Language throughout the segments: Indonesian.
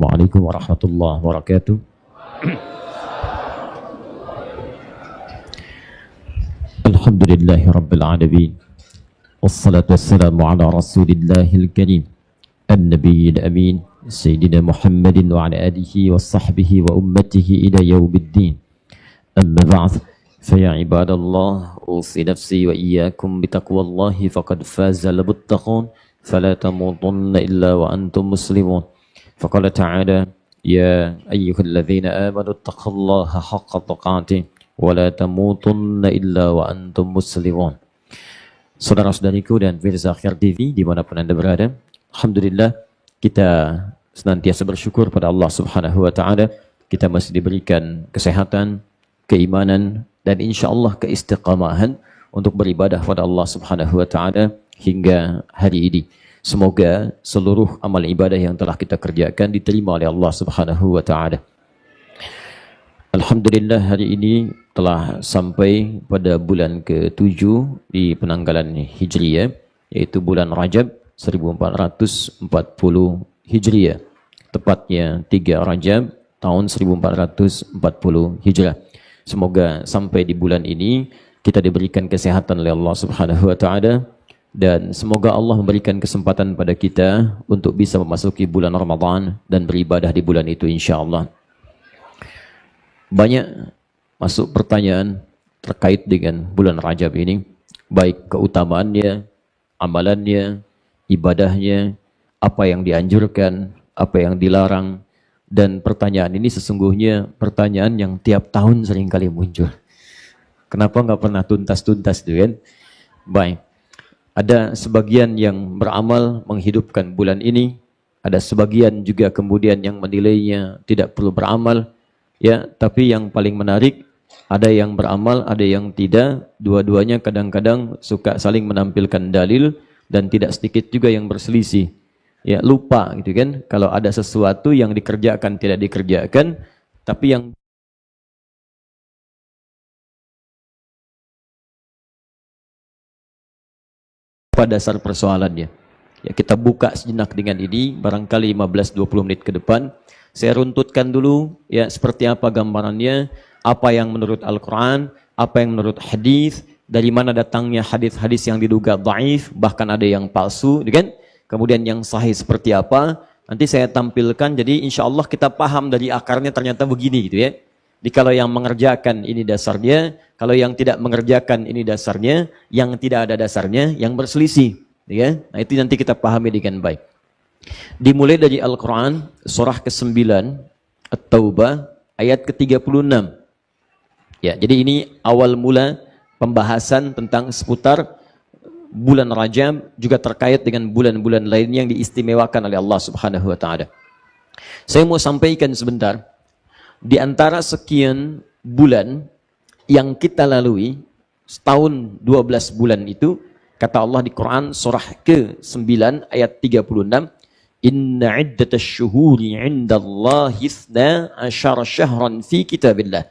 Assalamualaikum warahmatullahi wabarakatuh. Alhamdulillahi rabbil alamin. Wassalatu wassalamu ala rasulillahil karim an-nabiyil amin sayyidina Muhammadin wa ala alihi wa sahbihi wa ummatihi ila yaumiddin. Amma ba'd, fa ya ibadallah, usi nafsi wa iyyakum bitaqwallahi faqad fazal muttaqun fala tamutunna illa wa antum muslimun. Faqala ta'ala ya ayyuhalladzina amanu taqullaha haqqa tuqatih wa la tamutunna illa wa antum muslimun. Saudara-saudariku dan pemirsa Akhir TV dimanapun Anda berada, alhamdulillah kita senantiasa bersyukur pada Allah Subhanahu wa taala. Kita masih diberikan kesehatan, keimanan dan insyaallah keistiqamahan untuk beribadah pada Allah Subhanahu wa taala hingga hari ini. Semoga seluruh amal ibadah yang telah kita kerjakan diterima oleh Allah Subhanahu wa taala. Alhamdulillah hari ini telah sampai pada bulan ke-7 di penanggalan Hijriyah, yaitu bulan Rajab 1440 Hijriyah. Tepatnya 3 Rajab tahun 1440 Hijrah. Semoga sampai di bulan ini kita diberikan kesehatan oleh Allah Subhanahu wa taala. Dan semoga Allah memberikan kesempatan pada kita untuk bisa memasuki bulan Ramadan dan beribadah di bulan itu insyaAllah. Banyak masuk pertanyaan terkait dengan bulan Rajab ini, baik keutamaannya, amalannya, ibadahnya, apa yang dianjurkan, apa yang dilarang. Dan pertanyaan ini sesungguhnya pertanyaan yang tiap tahun seringkali muncul. Kenapa nggak pernah tuntas-tuntas itu kan? Baik. Ada sebagian yang beramal menghidupkan bulan ini, ada sebagian juga kemudian yang menilainya tidak perlu beramal, ya. Tapi yang paling menarik, ada yang beramal, ada yang tidak. Dua-duanya kadang-kadang suka saling menampilkan dalil dan tidak sedikit juga yang berselisih. Ya, lupa gitu kan, kalau ada sesuatu yang dikerjakan tidak dikerjakan, tapi yang pada dasar persoalannya. Ya, kita buka sejenak dengan ini, barangkali 15-20 menit ke depan. Saya runtutkan dulu ya seperti apa gambarannya, apa yang menurut Al-Quran, apa yang menurut hadis, dari mana datangnya hadis-hadis yang diduga dhaif, bahkan ada yang palsu, kan? Kemudian yang sahih seperti apa, nanti saya tampilkan. Jadi insya Allah kita paham dari akarnya ternyata begini gitu ya. Jadi kalau yang mengerjakan ini dasarnya, kalau yang tidak mengerjakan ini dasarnya, yang tidak ada dasarnya, yang berselisih. Ya? Nah itu nanti kita pahami dengan baik. Dimulai dari Al-Quran, surah ke-9, At-Taubah, ayat ke-36. Ya, jadi ini awal mula pembahasan tentang seputar bulan Rajab, juga terkait dengan bulan-bulan lainnya yang diistimewakan oleh Allah Subhanahu wa taala. Saya mau sampaikan sebentar, di antara sekian bulan yang kita lalui, setahun 12 bulan itu, kata Allah di Quran surah ke-9 ayat 36, Inna iddatasy syuhuri 'indallahi 12 syahran fi kitabillah.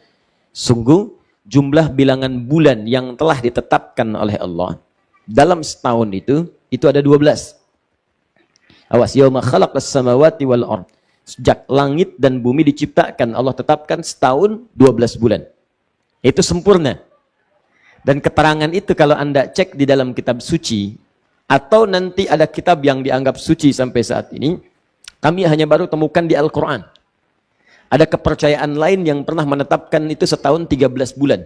Sungguh jumlah bilangan bulan yang telah ditetapkan oleh Allah dalam setahun itu ada 12. Awas, yauma khalaqas samawati wal ardh. Sejak langit dan bumi diciptakan, Allah tetapkan setahun 12 bulan. Itu sempurna. Dan keterangan itu kalau Anda cek di dalam kitab suci, atau nanti ada kitab yang dianggap suci sampai saat ini, kami hanya baru temukan di Al-Quran. Ada kepercayaan lain yang pernah menetapkan itu setahun 13 bulan.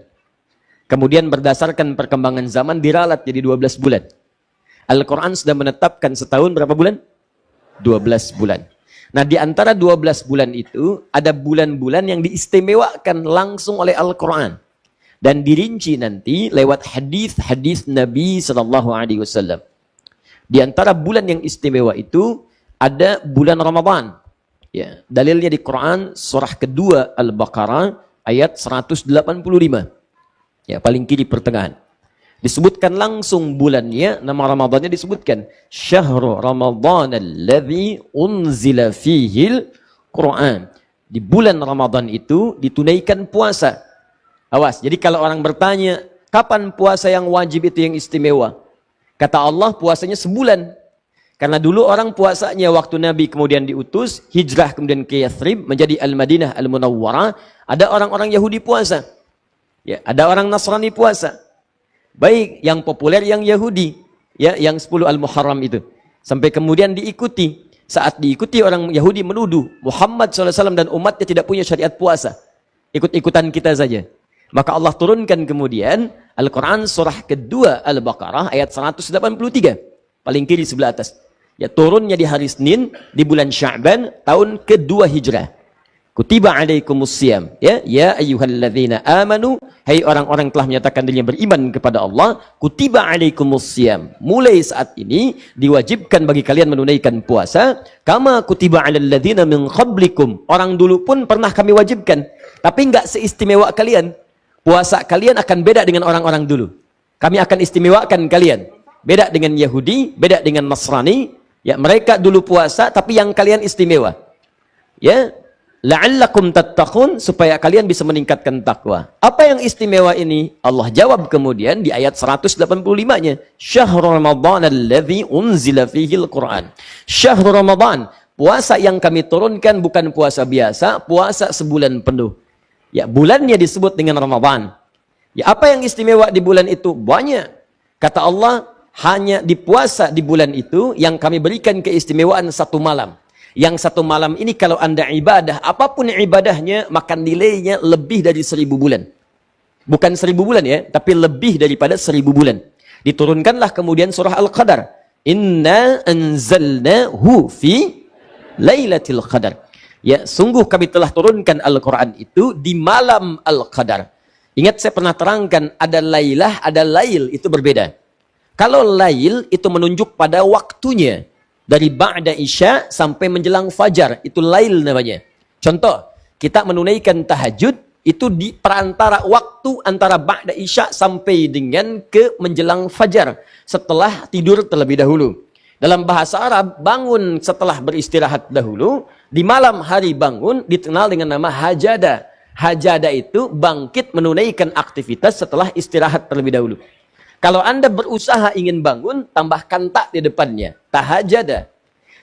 Kemudian berdasarkan perkembangan zaman diralat jadi 12 bulan. Al-Quran sudah menetapkan setahun berapa bulan? 12 bulan. Nah, di antara 12 bulan itu, ada bulan-bulan yang diistimewakan langsung oleh Al-Quran. Dan dirinci nanti lewat hadis-hadis Nabi SAW. Di antara bulan yang istimewa itu, ada bulan Ramadan. Ya, dalilnya di Quran, surah kedua Al-Baqarah, ayat 185. Ya, paling kiri pertengahan. Disebutkan langsung bulannya, nama Ramadannya disebutkan. Syahrul Ramadan alladzi unzila fihil Quran. Di bulan Ramadan itu ditunaikan puasa. Awas, jadi kalau orang bertanya, kapan puasa yang wajib itu yang istimewa? Kata Allah puasanya sebulan. Karena dulu orang puasanya waktu Nabi kemudian diutus, hijrah kemudian ke Yathrib menjadi Al-Madinah Al-Munawwarah, ada orang-orang Yahudi puasa. Ya, ada orang Nasrani puasa. Baik yang populer yang Yahudi, ya, yang 10 Al-Muharram itu. Sampai kemudian diikuti. Saat diikuti orang Yahudi menuduh Muhammad SAW dan umatnya tidak punya syariat puasa. Ikut-ikutan kita saja. Maka Allah turunkan kemudian Al-Quran surah kedua Al-Baqarah ayat 183. Paling kiri sebelah atas. Ya, turunnya di hari Senin di bulan Sya'ban tahun kedua Hijrah. Kutiba alaikumus siyam. Ya ayyuhalladzina amanu, hai orang-orang telah menyatakan dirinya beriman kepada Allah, kutiba alaikumus siyam. Mulai saat ini diwajibkan bagi kalian menunaikan puasa, kama kutiba alal ladzina min qablikum. Orang dulu pun pernah kami wajibkan, tapi enggak seistimewa kalian. Puasa kalian akan beda dengan orang-orang dulu. Kami akan istimewakan kalian. Beda dengan Yahudi, beda dengan Nasrani. Ya, mereka dulu puasa, tapi yang kalian istimewa. Ya, la'allakum tattaqun, supaya kalian bisa meningkatkan takwa. Apa yang istimewa ini? Allah jawab kemudian di ayat 185-nya. Syahrul Ramadan alladzi unzila fihi al-Qur'an. Syahrul Ramadan, puasa yang kami turunkan bukan puasa biasa, puasa sebulan penuh. Ya, bulannya disebut dengan Ramadan. Ya, apa yang istimewa di bulan itu? Banyak. Kata Allah, hanya di puasa di bulan itu yang kami berikan keistimewaan satu malam. Yang satu malam ini kalau anda ibadah, apapun ibadahnya, maka nilainya lebih dari 1000 bulan. Bukan 1000 bulan ya, tapi lebih daripada 1000 bulan. Diturunkanlah kemudian surah Al-Qadar. Inna anzalnahu fi Lailatul Qadar. Ya, sungguh kami telah turunkan Al-Quran itu di malam Al-Qadar. Ingat saya pernah terangkan, ada lailah, ada lail, itu berbeda. Kalau lail itu menunjuk pada waktunya. Dari ba'da isya sampai menjelang fajar. Itu lail namanya. Contoh, kita menunaikan tahajud itu di perantara waktu antara ba'da isya sampai dengan ke menjelang fajar. Setelah tidur terlebih dahulu. Dalam bahasa Arab, bangun setelah beristirahat dahulu. Di malam hari bangun dikenal dengan nama hajada. Hajada itu bangkit menunaikan aktivitas setelah istirahat terlebih dahulu. Kalau anda berusaha ingin bangun, tambahkan tak di depannya. Tahajada.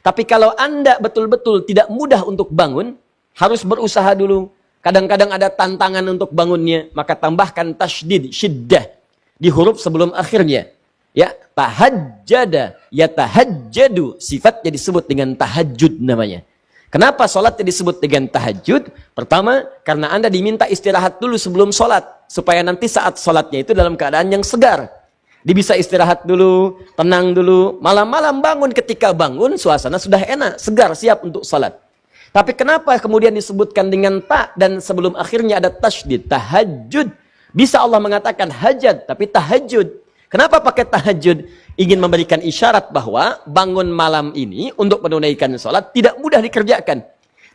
Tapi kalau anda betul-betul tidak mudah untuk bangun, harus berusaha dulu. Kadang-kadang ada tantangan untuk bangunnya, maka tambahkan tasydid, syiddah. Di huruf sebelum akhirnya. Ya, tahajjada, ya tahajjadu. Sifatnya disebut dengan tahajud namanya. Kenapa sholatnya disebut dengan tahajud? Pertama, karena anda diminta istirahat dulu sebelum sholat. Supaya nanti saat sholatnya itu dalam keadaan yang segar. Dia bisa istirahat dulu, tenang dulu. Malam-malam bangun, ketika bangun suasana sudah enak, segar, siap untuk salat. Tapi kenapa kemudian disebutkan dengan ta dan sebelum akhirnya ada tasydid, tahajud. Bisa Allah mengatakan hajat, tapi tahajud. Kenapa pakai tahajud? Ingin memberikan isyarat bahwa bangun malam ini untuk menunaikan salat tidak mudah dikerjakan.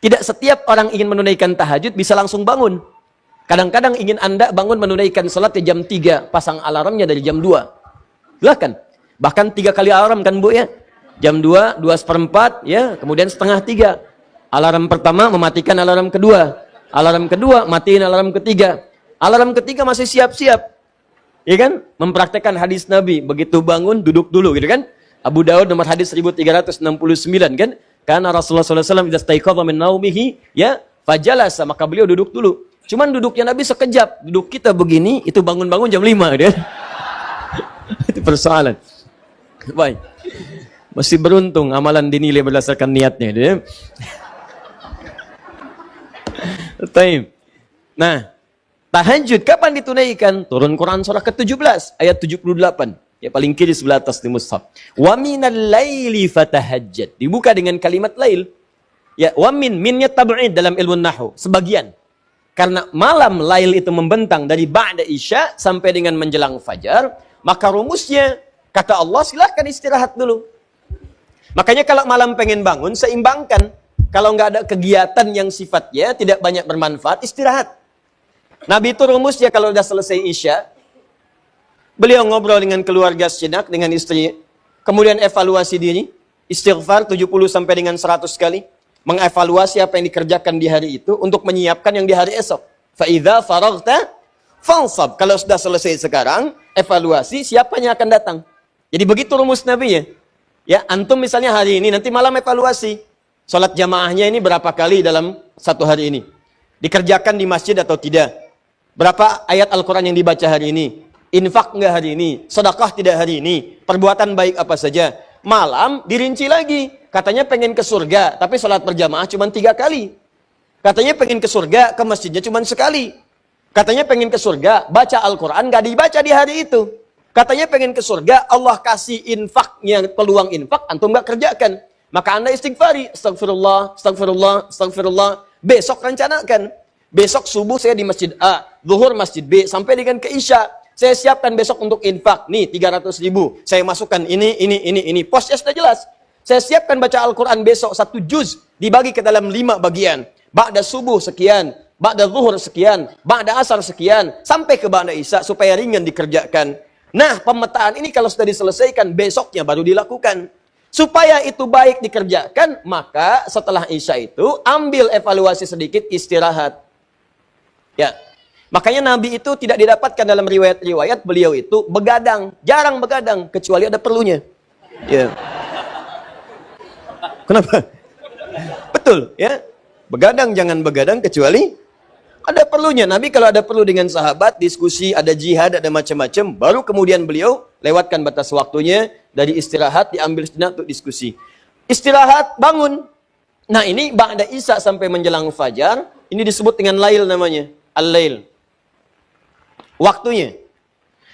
Tidak setiap orang ingin menunaikan tahajud bisa langsung bangun. Kadang-kadang ingin anda bangun menunaikan salat di jam 3, pasang alarmnya dari jam 2. Silahkan. Bahkan 3 kali alarm kan Bu ya. Jam 2, 2:04, ya, kemudian setengah 3. Alarm pertama mematikan alarm kedua. Alarm kedua matiin alarm ketiga. Alarm ketiga masih siap-siap. Ya kan? Mempraktekkan hadis Nabi. Begitu bangun, duduk dulu gitu kan. Abu Daud nomor hadis 1369 kan. Karena Rasulullah SAW idza staiqadha min naumihi, ya, fajalasa, maka beliau duduk dulu. Cuman duduknya Nabi sekejap. Duduk kita begini, itu bangun-bangun jam 5. Gitu. Itu persoalan. Baik. Masih beruntung amalan dinilai berdasarkan niatnya. Gitu. Taib. Nah, tahajud kapan ditunaikan? Turun Quran surah ke-17 ayat 78. Ya, paling kiri sebelah atas di mushaf. Wa minal laili fatahajjad. Dibuka dengan kalimat lail. Ya, wa minnya tab'id dalam ilmu nahwu, sebagian. Karena malam lail itu membentang dari ba'da isya sampai dengan menjelang fajar, maka rumusnya kata Allah silahkan istirahat dulu. Makanya kalau malam pengen bangun, seimbangkan. Kalau nggak ada kegiatan yang sifatnya tidak banyak bermanfaat, istirahat. Nabi itu rumusnya kalau udah selesai isya, beliau ngobrol dengan keluarga sejenak, dengan istri, kemudian evaluasi diri, istighfar 70 sampai dengan 100 kali, mengevaluasi apa yang dikerjakan di hari itu untuk menyiapkan yang di hari esok. Fa'idha faraghta fansab. Kalau sudah selesai sekarang, evaluasi siapa yang akan datang. Jadi begitu rumus Nabi ya. Ya, antum misalnya hari ini, nanti malam evaluasi. Sholat jamaahnya ini berapa kali dalam satu hari ini? Dikerjakan di masjid atau tidak? Berapa ayat Al-Quran yang dibaca hari ini? Infak nggak hari ini? Sedekah tidak hari ini? Perbuatan baik apa saja? Malam dirinci lagi. Katanya pengen ke surga, tapi sholat berjamaah cuma 3 kali. Katanya pengen ke surga, ke masjidnya cuma sekali. Katanya pengen ke surga, baca Al-Quran nggak dibaca di hari itu. Katanya pengen ke surga, Allah kasih infaknya, peluang infak, antum nggak kerjakan. Maka anda istighfari, astagfirullah, astagfirullah, astagfirullah. Besok rencanakan. Besok subuh saya di masjid A, zuhur masjid B, sampai dengan ke Isya. Saya siapkan besok untuk infak. Nih 300.000. Saya masukkan ini. Posnya sudah jelas. Saya siapkan baca Al-Quran besok 1 juz. Dibagi ke dalam 5 bagian. Ba'da subuh sekian. Ba'da zuhur sekian. Ba'da asar sekian. Sampai ke Ba'da Isya supaya ringan dikerjakan. Nah, pemetaan ini kalau sudah diselesaikan, besoknya baru dilakukan. Supaya itu baik dikerjakan, maka setelah Isya itu, ambil evaluasi sedikit, istirahat. Ya, makanya Nabi itu tidak didapatkan dalam riwayat-riwayat, beliau itu begadang. Jarang begadang, kecuali ada perlunya. Ya. Kenapa? Betul, ya. Begadang, jangan begadang, kecuali ada perlunya. Nabi kalau ada perlu dengan sahabat, diskusi, ada jihad, ada macam-macam, baru kemudian beliau lewatkan batas waktunya, dari istirahat diambil sejenak untuk diskusi. Istirahat, bangun. Nah ini ba'da Isya sampai menjelang fajar, ini disebut dengan lail namanya. Al-lail. Waktunya.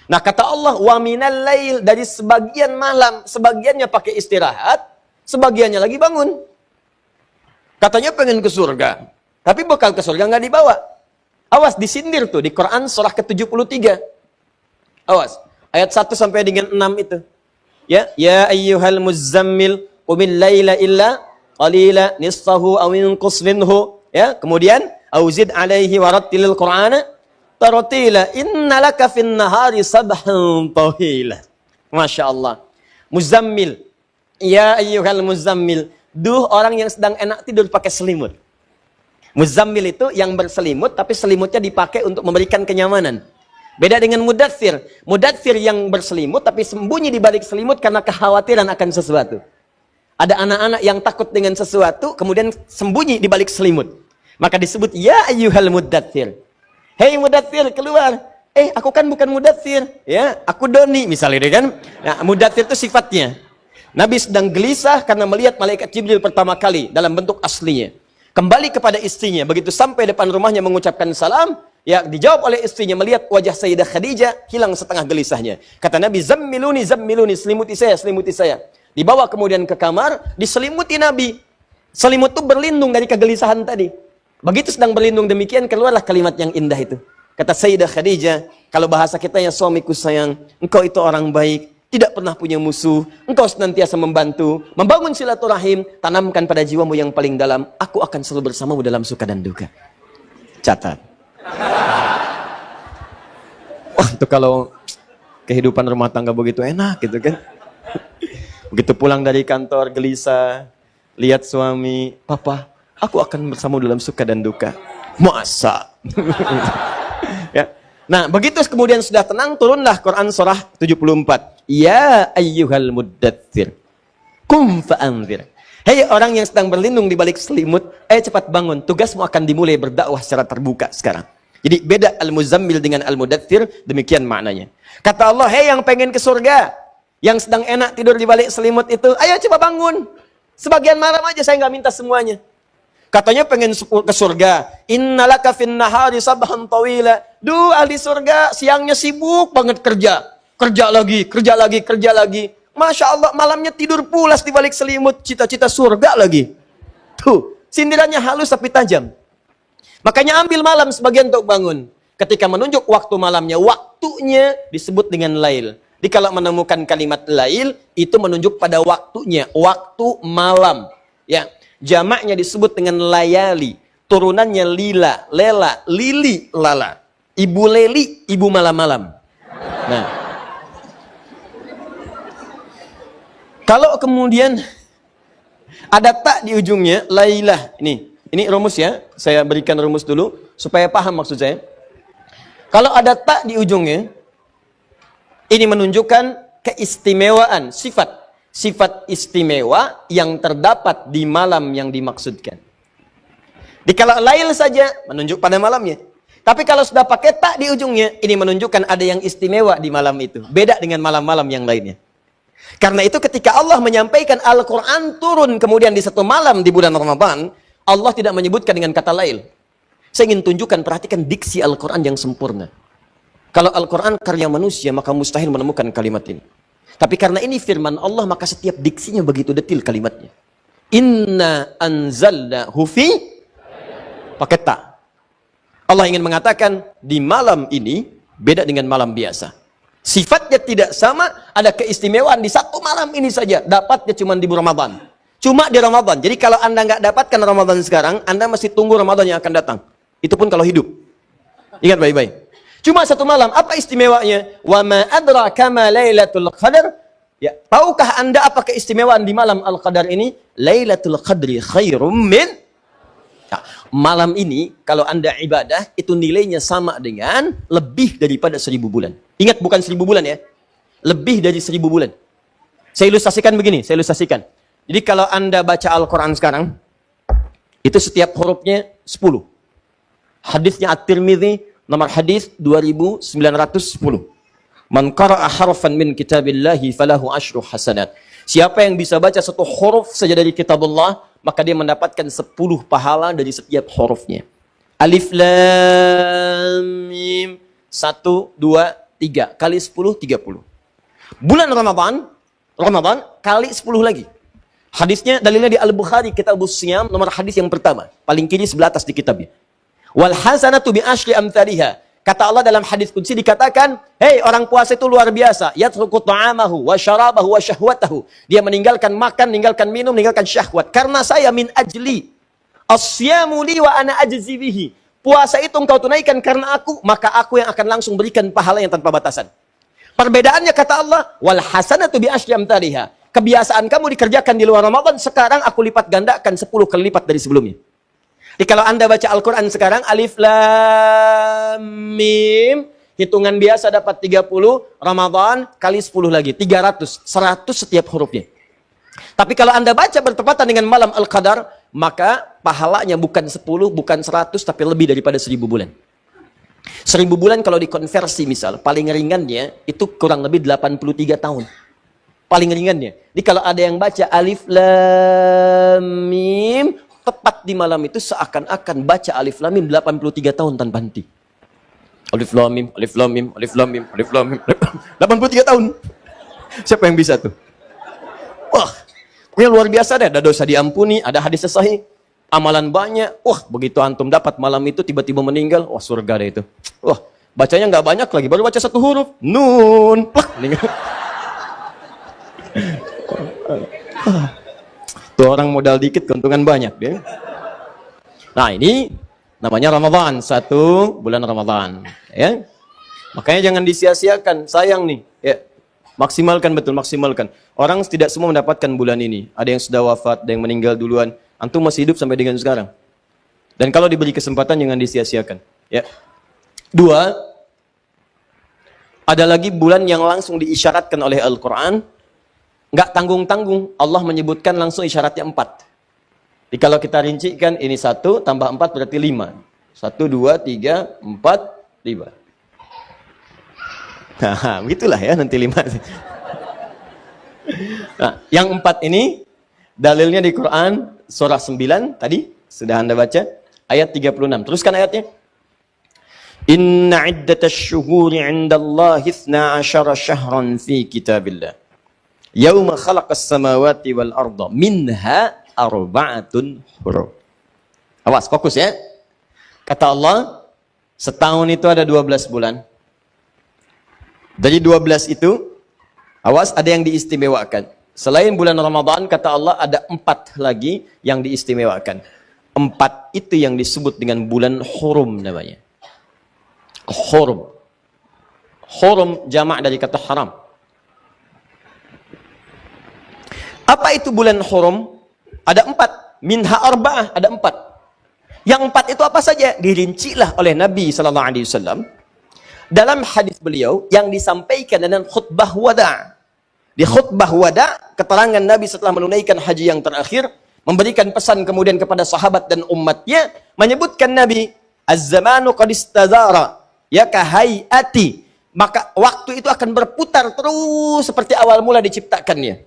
Nah kata Allah, wa minal lail, dari sebagian malam, sebagiannya pakai istirahat, sebagiannya lagi bangun. Katanya pengen ke surga, tapi bekal ke surga nggak dibawa. Awas, disindir tuh di Quran surah ke-73. Awas, ayat 1 sampai dengan 6 itu. Ya ayyuhal muzammil qumil laila illa qalila nisfahu aw inqus minhu. Ya, kemudian auzid alaihi warattilil qur'ana tartila innalaka fin nahari sabhan tawila. Masya Allah. Muzammil. Ya ayyuhal muzammil. Duh, orang yang sedang enak tidur pakai selimut. Muzammil itu yang berselimut, tapi selimutnya dipakai untuk memberikan kenyamanan. Beda dengan mudaththir. Mudaththir yang berselimut, tapi sembunyi di balik selimut karena kekhawatiran akan sesuatu. Ada anak-anak yang takut dengan sesuatu, kemudian sembunyi di balik selimut. Maka disebut, ya ayyuhal mudaththir. Hei mudaththir, keluar. Aku kan bukan mudaththir. Ya, aku Doni, misalnya kan. Nah, mudaththir itu sifatnya. Nabi sedang gelisah karena melihat malaikat Jibril pertama kali dalam bentuk aslinya. Kembali kepada istrinya, begitu sampai depan rumahnya mengucapkan salam, ya dijawab oleh istrinya, melihat wajah Sayyidah Khadijah, hilang setengah gelisahnya. Kata Nabi, zammiluni, zammiluni, selimuti saya, selimuti saya. Dibawa kemudian ke kamar, diselimuti Nabi. Selimut itu berlindung dari kegelisahan tadi. Begitu sedang berlindung demikian, keluarlah kalimat yang indah itu. Kata Sayyidah Khadijah, kalau bahasa kita ya, suamiku sayang, engkau itu orang baik, tidak pernah punya musuh, engkau senantiasa membantu, membangun silaturahim, tanamkan pada jiwamu yang paling dalam, aku akan selalu bersamamu dalam suka dan duka. Catat. Wah, itu kalau kehidupan rumah tangga begitu enak gitu kan. Begitu pulang dari kantor gelisah, lihat suami, papa, aku akan bersamamu dalam suka dan duka. Masa? Ya. Nah, begitu kemudian sudah tenang, turunlah Quran surah 74. Ya ayyuhal muddaththir, qum fa'anzir. Hei orang yang sedang berlindung di balik selimut, cepat bangun. Tugasmu akan dimulai berdakwah secara terbuka sekarang. Jadi beda al-muzammil dengan al-mudaththir, demikian maknanya. Kata Allah, hei yang pengen ke surga, yang sedang enak tidur di balik selimut itu, ayo coba bangun. Sebagian malam aja, saya nggak minta semuanya. Katanya pengen ke surga. Innalaka fin nahari sabhan tawila. Duh, ahli surga siangnya sibuk banget kerja. Kerja lagi, kerja lagi, kerja lagi. Masya Allah, malamnya tidur pulas di balik selimut. Cita-cita surga lagi. Tuh, sindirannya halus tapi tajam. Makanya ambil malam sebagian untuk bangun. Ketika menunjuk waktu malamnya, waktunya disebut dengan lail. Jadi kalau menemukan kalimat lail, itu menunjuk pada waktunya. Waktu malam. Ya. Jamaknya disebut dengan layali. Turunannya lila, lela, lili, lala. Ibu leli, ibu malam-malam. Nah. Kalau kemudian ada tak di ujungnya, lailah. Ini rumus ya. Saya berikan rumus dulu supaya paham maksud saya. Kalau ada tak di ujungnya, ini menunjukkan keistimewaan, sifat. sifat istimewa yang terdapat di malam yang dimaksudkan. Di kalau lail saja menunjuk pada malamnya. Tapi kalau sudah pakai tak di ujungnya, ini menunjukkan ada yang istimewa di malam itu. Beda dengan malam-malam yang lainnya. Karena itu ketika Allah menyampaikan Al-Quran turun kemudian di satu malam di bulan Ramadan, Allah tidak menyebutkan dengan kata lail. Saya ingin tunjukkan, perhatikan diksi Al-Quran yang sempurna. Kalau Al-Quran karya manusia, maka mustahil menemukan kalimat ini. Tapi karena ini firman Allah, maka setiap diksinya begitu detil kalimatnya. Inna anzalnahu fi, pakai ta. Allah ingin mengatakan, di malam ini, beda dengan malam biasa. Sifatnya tidak sama, ada keistimewaan di satu malam ini saja. Dapatnya cuma di Ramadan. Cuma di Ramadan. Jadi kalau Anda nggak dapatkan Ramadan sekarang, Anda mesti tunggu Ramadan yang akan datang. Itu pun kalau hidup. Ingat baik-baik. Cuma satu malam. Apa istimewanya? Wa ma adraka ma lailatul qadar. Ya, tahukah Anda apa keistimewaan di malam Al-Qadar ini? Lailatul Qadri khairum min. Ya, malam ini kalau Anda ibadah itu nilainya sama dengan lebih daripada 1000 bulan. Ingat bukan 1000 bulan ya. Lebih dari 1000 bulan. Saya ilustrasikan begini, saya ilustrasikan. Jadi kalau Anda baca Al-Qur'an sekarang, itu setiap hurufnya 10. Hadisnya At-Tirmidzi nomor hadis 2910. Man qara'a harfan min kitabillahi falahu asyru hasanat. Siapa yang bisa baca satu huruf saja dari kitabullah, maka dia mendapatkan 10 pahala dari setiap hurufnya. Alif lam mim 1 2 3 kali 10 30. Bulan Ramadan kali 10 lagi. Hadisnya dalilnya di Al-Bukhari Kitabus Shiyam nomor hadis yang pertama, paling kiri sebelah atas di kitabnya. Wal hasanatu bi asyri amthaliha. Kata Allah dalam hadis qudsi dikatakan, "Hei orang puasa itu luar biasa, yatruku ta'amahu wa syarabahu wa syahwatahu." Dia meninggalkan makan, meninggalkan minum, meninggalkan syahwat. Karena saya min ajli as-siyamu li wa ana ajzi bihi. Puasa itu engkau tunaikan karena aku, maka aku yang akan langsung berikan pahala yang tanpa batasan. Perbedaannya kata Allah, wal hasanatu bi asyri amthaliha. Kebiasaan kamu dikerjakan di luar Ramadan, sekarang aku lipat gandakan 10 kali lipat dari sebelumnya. Jadi kalau Anda baca Al-Quran sekarang, Alif Lam Mim, hitungan biasa dapat 30, Ramadan kali 10 lagi, 300, 100 setiap hurufnya. Tapi kalau Anda baca bertepatan dengan malam Al-Qadar, maka pahalanya bukan 10, bukan 100, tapi lebih daripada 1000 bulan. 1000 bulan kalau dikonversi misal, paling ringannya itu kurang lebih 83 tahun. Paling ringannya. Jadi kalau ada yang baca Alif Lam Mim, tepat di malam itu seakan-akan baca Alif Lam Mim 83 tahun tanpa henti. Alif Lam Mim, Alif Lam Mim, Alif Lam Mim, Alif Lam Mim. 83 tahun. Siapa yang bisa tuh? Wah, pokoknya luar biasa deh. Ada dosa diampuni, ada hadis sahih, amalan banyak. Wah, begitu antum dapat malam itu tiba-tiba meninggal, wah surga deh itu. Wah, bacanya nggak banyak lagi, baru baca satu huruf, nun, plak, meninggal. Tuh orang modal dikit keuntungan banyak deh. Nah ini namanya Ramadan, 1 bulan Ramadan ya. Makanya jangan disia-siakan, sayang nih ya. Maksimalkan, betul maksimalkan. Orang tidak semua mendapatkan bulan ini. Ada yang sudah wafat, ada yang meninggal duluan. Antum masih hidup sampai dengan sekarang. Dan kalau diberi kesempatan jangan disia-siakan ya. 2, ada lagi bulan yang langsung diisyaratkan oleh Al-Quran. Nggak tanggung-tanggung, Allah menyebutkan langsung isyaratnya 4. Jadi kalau kita rincikan, ini 1 tambah 4 berarti 5. 1, 2, 3, 4, 5. Nah, begitulah ya nanti 5. Nah, yang 4 ini, dalilnya di Quran, surah 9, tadi, sudah Anda baca, ayat 36. Teruskan ayatnya. Inna iddatash syuhuri indallahi 12 syahran fi kitabillah. Yauma khalaqas samawati wal arda minha arba'atun hurum. Awas, fokus ya. Kata Allah, setahun itu ada 12 bulan. Dari 12 itu, awas ada yang diistimewakan. Selain bulan Ramadan, kata Allah ada 4 lagi yang diistimewakan. 4 itu yang disebut dengan bulan hurum namanya. Hurum. Hurum jamak dari kata haram. Apa itu bulan hurum? Ada 4. Minha arba'ah, ada 4. Yang 4 itu apa saja? Dirincilah oleh Nabi SAW dalam hadis beliau yang disampaikan dalam khutbah wada'. Di khutbah wada, keterangan Nabi setelah menunaikan haji yang terakhir, memberikan pesan kemudian kepada sahabat dan umatnya, menyebutkan Nabi, Az-zamanu qad istadhara, ya kahayati. Maka waktu itu akan berputar terus seperti awal mula diciptakannya.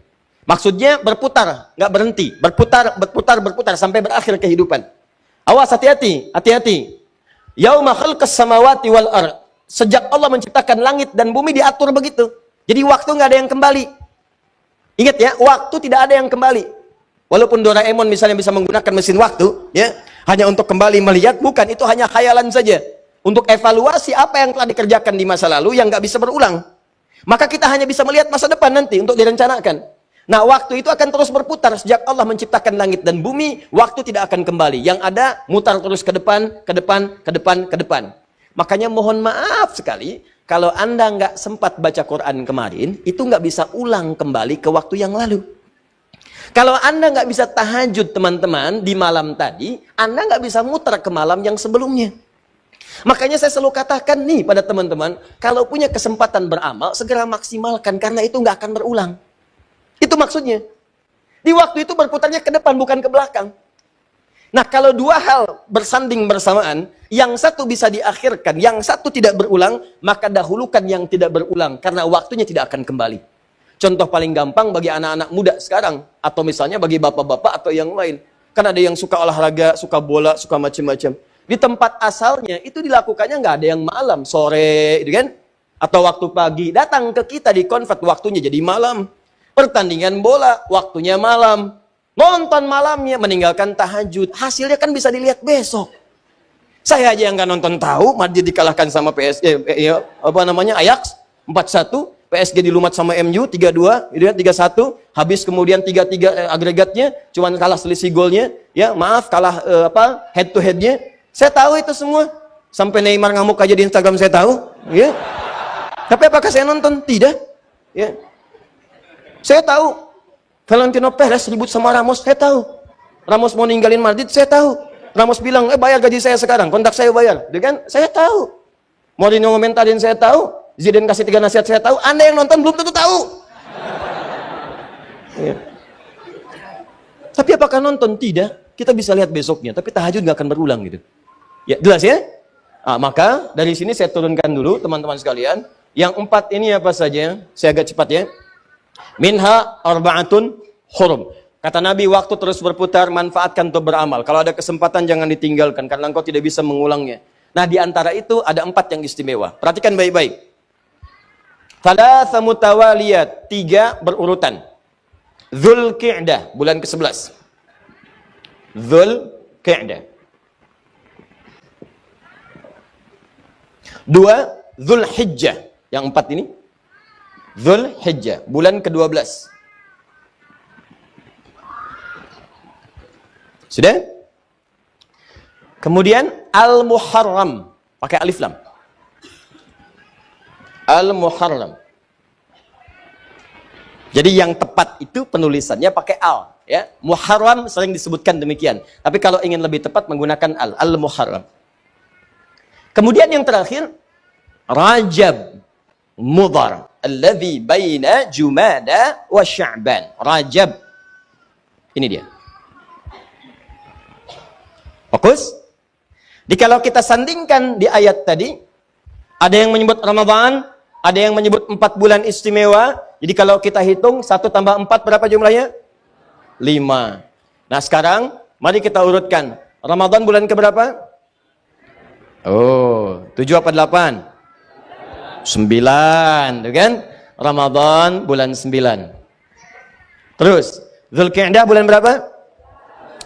Maksudnya berputar, nggak berhenti. Berputar sampai berakhir kehidupan. Awas, hati-hati, hati-hati. Yauma khalqas samawati wal ard. Sejak Allah menciptakan langit dan bumi diatur begitu. Jadi waktu nggak ada yang kembali. Ingat ya, waktu tidak ada yang kembali. Walaupun Doraemon misalnya bisa menggunakan mesin waktu, ya, hanya untuk kembali melihat, bukan, itu hanya khayalan saja. Untuk evaluasi apa yang telah dikerjakan di masa lalu yang nggak bisa berulang. Maka kita hanya bisa melihat masa depan nanti untuk direncanakan. Nah, waktu itu akan terus berputar. Sejak Allah menciptakan langit dan bumi, waktu tidak akan kembali. Yang ada, mutar terus ke depan, ke depan, ke depan, ke depan. Makanya mohon maaf sekali, kalau Anda nggak sempat baca Quran kemarin, itu nggak bisa ulang kembali ke waktu yang lalu. Kalau Anda nggak bisa tahajud, teman-teman, di malam tadi, Anda nggak bisa muter ke malam yang sebelumnya. Makanya saya selalu katakan nih pada teman-teman, kalau punya kesempatan beramal, segera maksimalkan, karena itu nggak akan berulang. Itu maksudnya. Di waktu itu berputarnya ke depan, bukan ke belakang. Nah, kalau dua hal bersanding bersamaan, yang satu bisa diakhirkan, yang satu tidak berulang, maka dahulukan yang tidak berulang, karena waktunya tidak akan kembali. Contoh paling gampang bagi anak-anak muda sekarang, atau misalnya bagi bapak-bapak atau yang lain. Kan ada yang suka olahraga, suka bola, suka macam-macam. Di tempat asalnya, itu dilakukannya nggak ada yang malam, sore, gitu kan? Atau waktu pagi, datang ke kita di convert, waktunya jadi malam. Pertandingan bola, waktunya malam. Nonton malamnya, meninggalkan tahajud. Hasilnya kan bisa dilihat besok. Saya aja yang nggak nonton tahu, Madrid dikalahkan sama PSG, Ajax 4-1, PSG dilumat sama MU 3-2, 3-1, habis kemudian 3-3 agregatnya, cuman kalah selisih golnya, ya maaf kalah head to headnya. Saya tahu itu semua. Sampai Neymar ngamuk aja di Instagram saya tahu, ya. Tapi apakah saya nonton? Tidak. Ya. Saya tahu Valentino Perez ribut sama Ramos, saya tahu. Ramos mau ninggalin Madrid, saya tahu. Ramos bilang, bayar gaji saya sekarang, kontrak saya bayar. Dia kan, saya tahu. Mourinho ngomentarin, saya tahu. Zidane kasih 3 nasihat, saya tahu. Anda yang nonton belum tentu tahu. Ya. Tapi apakah nonton? Tidak. Kita bisa lihat besoknya, tapi tahajud nggak akan berulang gitu. Ya, jelas ya? Maka dari sini saya turunkan dulu teman-teman sekalian. Yang 4 ini apa saja? Saya agak cepat ya. Minha arba'atun hurum. Kata Nabi, waktu terus berputar, manfaatkan untuk beramal. Kalau ada kesempatan jangan ditinggalkan, karena engkau tidak bisa mengulangnya. Nah, di antara itu ada 4 yang istimewa. Perhatikan baik-baik. Thalatha mutawaliyat, 3 berurutan. Dzulqi'dah, bulan ke-11. Dzulqi'dah. 2, Dzulhijjah. Yang 4 ini Dzulhijjah, bulan ke-12. Sudah? Kemudian Al-Muharram, pakai alif lam. Al-Muharram. Jadi yang tepat itu penulisannya pakai al, ya. Muharram sering disebutkan demikian. Tapi kalau ingin lebih tepat menggunakan Al-Muharram. Kemudian yang terakhir Rajab Mudhar, alladhi baina Jumada wa Sya'ban. Rajab. Ini dia. Fokus. Kalau kita sandingkan di ayat tadi, ada yang menyebut Ramadan, ada yang menyebut 4 bulan istimewa. Jadi kalau kita hitung 1 tambah 4 berapa jumlahnya? 5. Nah sekarang mari kita urutkan. Ramadan bulan keberapa? 7 apa 8? 9, kan? Ramadan bulan 9. Terus, Dzulqa'dah bulan berapa?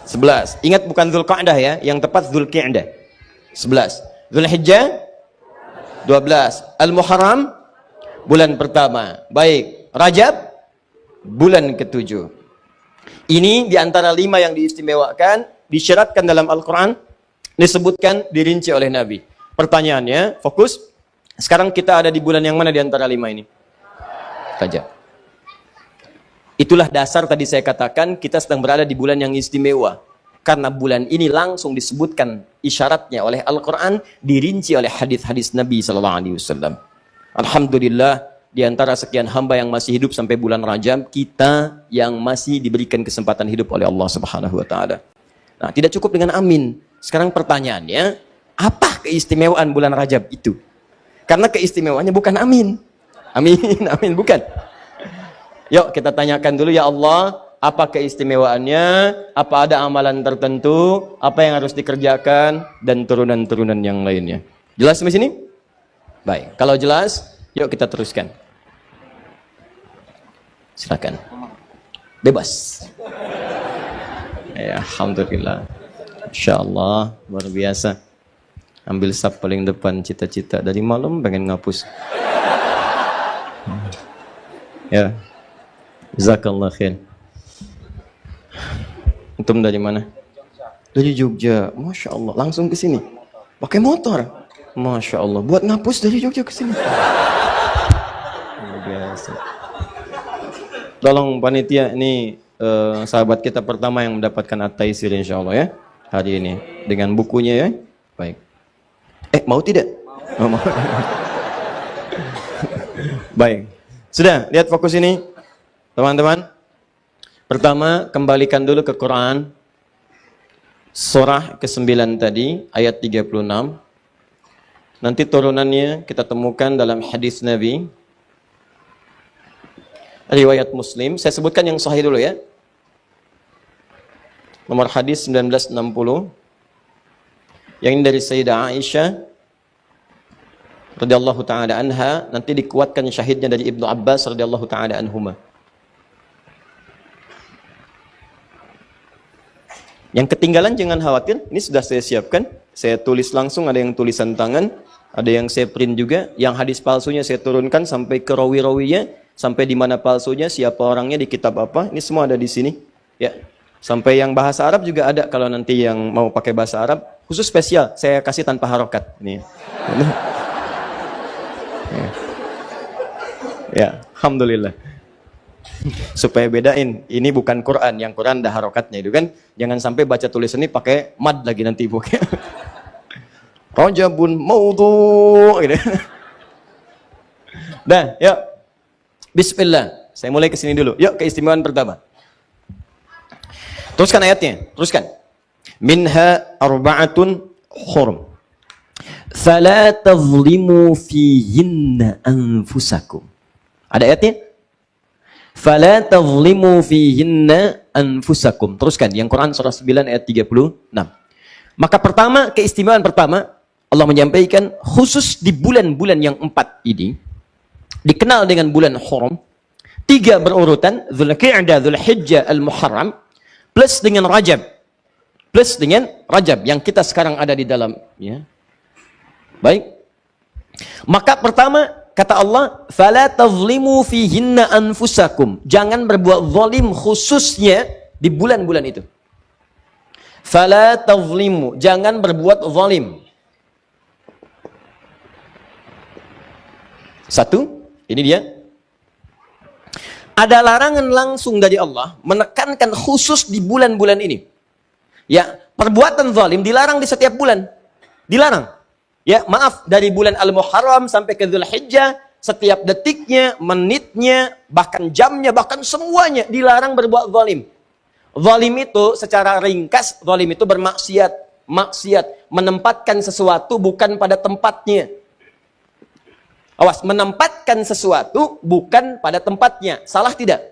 11. Ingat bukan Dzulqa'dah ya, yang tepat Dzulqa'dah. 11. Dzulhijjah 12. Al-Muharram bulan pertama. Baik, Rajab bulan ke-7. Ini diantara 5 yang diistimewakan, disyaratkan dalam Al-Quran, disebutkan, dirinci oleh Nabi. Pertanyaannya, fokus. Sekarang kita ada di bulan yang mana di antara 5 ini? Rajab. Itulah dasar tadi saya katakan kita sedang berada di bulan yang istimewa. Karena bulan ini langsung disebutkan isyaratnya oleh Al-Quran, dirinci oleh hadis-hadis Nabi SAW. Alhamdulillah, di antara sekian hamba yang masih hidup sampai bulan Rajab, kita yang masih diberikan kesempatan hidup oleh Allah Subhanahu wa taala. Nah, tidak cukup dengan amin. Sekarang pertanyaannya, apa keistimewaan bulan Rajab itu? Karena keistimewaannya bukan amin. Amin, amin, bukan. Yuk kita tanyakan dulu, ya Allah, apa keistimewaannya, apa ada amalan tertentu, apa yang harus dikerjakan, dan turunan-turunan yang lainnya. Jelas sampai sini? Baik, kalau jelas, yuk kita teruskan. Silakan. Bebas. Ya, alhamdulillah. Insyaallah, luar biasa. Ambil sab paling depan, cita-cita dari malam pengen ngapus. Ya. Jazakallah khair. Antum dari mana? Dari Jogja. Masya Allah. Langsung ke sini. Pakai motor. Masya Allah. Buat ngapus dari Jogja ke sini. Biasa. Tolong panitia, ini sahabat kita pertama yang mendapatkan at-taisir insya Allah ya. Hari ini. Dengan bukunya ya. Baik. Mau tidak? Mau. Baik. Sudah, lihat fokus ini. Teman-teman, pertama kembalikan dulu ke Quran surah ke-9 tadi ayat 36. Nanti turunannya kita temukan dalam hadis Nabi riwayat Muslim. Saya sebutkan yang sahih dulu ya. Nomor hadis 1960. Yang ini dari Sayyidah Aisyah radhiyallahu taala anha, nanti dikuatkan syahidnya dari Ibnu Abbas radhiyallahu taala anhuma. Yang ketinggalan jangan khawatir, ini sudah saya siapkan. Saya tulis langsung, ada yang tulisan tangan, ada yang saya print juga. Yang hadis palsunya saya turunkan sampai ke rawi-rawinya, sampai di mana palsunya, siapa orangnya, di kitab apa. Ini semua ada di sini. Ya. Sampai yang bahasa Arab juga ada, kalau nanti yang mau pakai bahasa Arab, khusus spesial, saya kasih tanpa harokat. Ini. Ya, alhamdulillah. Supaya bedain, ini bukan Quran, yang Quran dah harokatnya itu kan. Jangan sampai baca tulisan ini pakai mad lagi nanti pokoknya. Rajabun maudhu gitu. Dah, yuk. Bismillah. Saya mulai ke sini dulu. Yuk, keistimewaan pertama. Teruskan ayatnya, teruskan. Minha arba'atun hurum. Fala tazlimu fihinna anfusakum. Ada ayatnya? Fala tazlimu fihinna anfusakum. Teruskan yang Quran surah 9 ayat 36. Maka pertama, keistimewaan pertama, Allah menyampaikan khusus di bulan-bulan yang 4 ini dikenal dengan bulan hurum. 3 berurutan, Dzulqa'dah, Dzulhijjah, Al-Muharram, plus dengan Rajab. Plus dengan Rajab yang kita sekarang ada di dalam, ya. Baik. Maka pertama kata Allah, fala tazlimu fihinna anfusakum. Jangan berbuat zalim khususnya di bulan-bulan itu. Fala tazlimu, jangan berbuat zalim. Satu, ini dia. Ada larangan langsung dari Allah menekankan khusus di bulan-bulan ini. Ya, perbuatan zalim dilarang di setiap bulan. Dilarang. Ya, maaf, dari bulan Al-Muharram sampai ke Dzulhijjah, setiap detiknya, menitnya, bahkan jamnya, bahkan semuanya dilarang berbuat zalim. Zalim itu secara ringkas, zalim itu bermaksiat, maksiat, menempatkan sesuatu bukan pada tempatnya. Awas, menempatkan sesuatu bukan pada tempatnya. Salah tidak?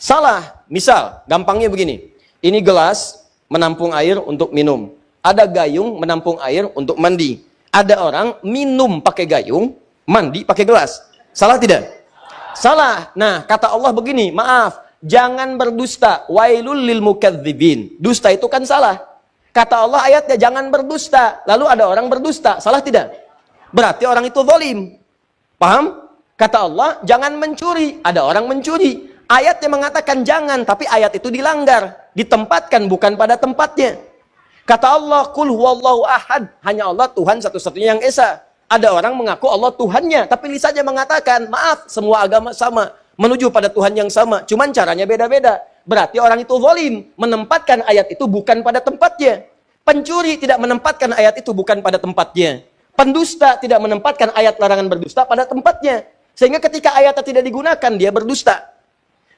Salah. Misal, gampangnya begini. Ini gelas menampung air untuk minum. Ada gayung menampung air untuk mandi. Ada orang minum pakai gayung, mandi pakai gelas. Salah tidak? Salah. Nah, kata Allah begini, maaf, jangan berdusta. Wailul lil mukadzibin. Dusta itu kan salah. Kata Allah ayatnya jangan berdusta. Lalu ada orang berdusta. Salah tidak? Berarti orang itu zalim. Paham? Kata Allah jangan mencuri. Ada orang mencuri. Ayatnya mengatakan jangan, tapi ayat itu dilanggar. Ditempatkan bukan pada tempatnya. Kata Allah, Qul huwallahu ahad. Hanya Allah Tuhan satu-satunya yang esa. Ada orang mengaku Allah Tuhannya, tapi lisannya mengatakan, maaf, semua agama sama. Menuju pada Tuhan yang sama. Cuman caranya beda-beda. Berarti orang itu zalim. Menempatkan ayat itu bukan pada tempatnya. Pencuri tidak menempatkan ayat itu bukan pada tempatnya. Pendusta tidak menempatkan ayat larangan berdusta pada tempatnya. Sehingga ketika ayatnya tidak digunakan, dia berdusta.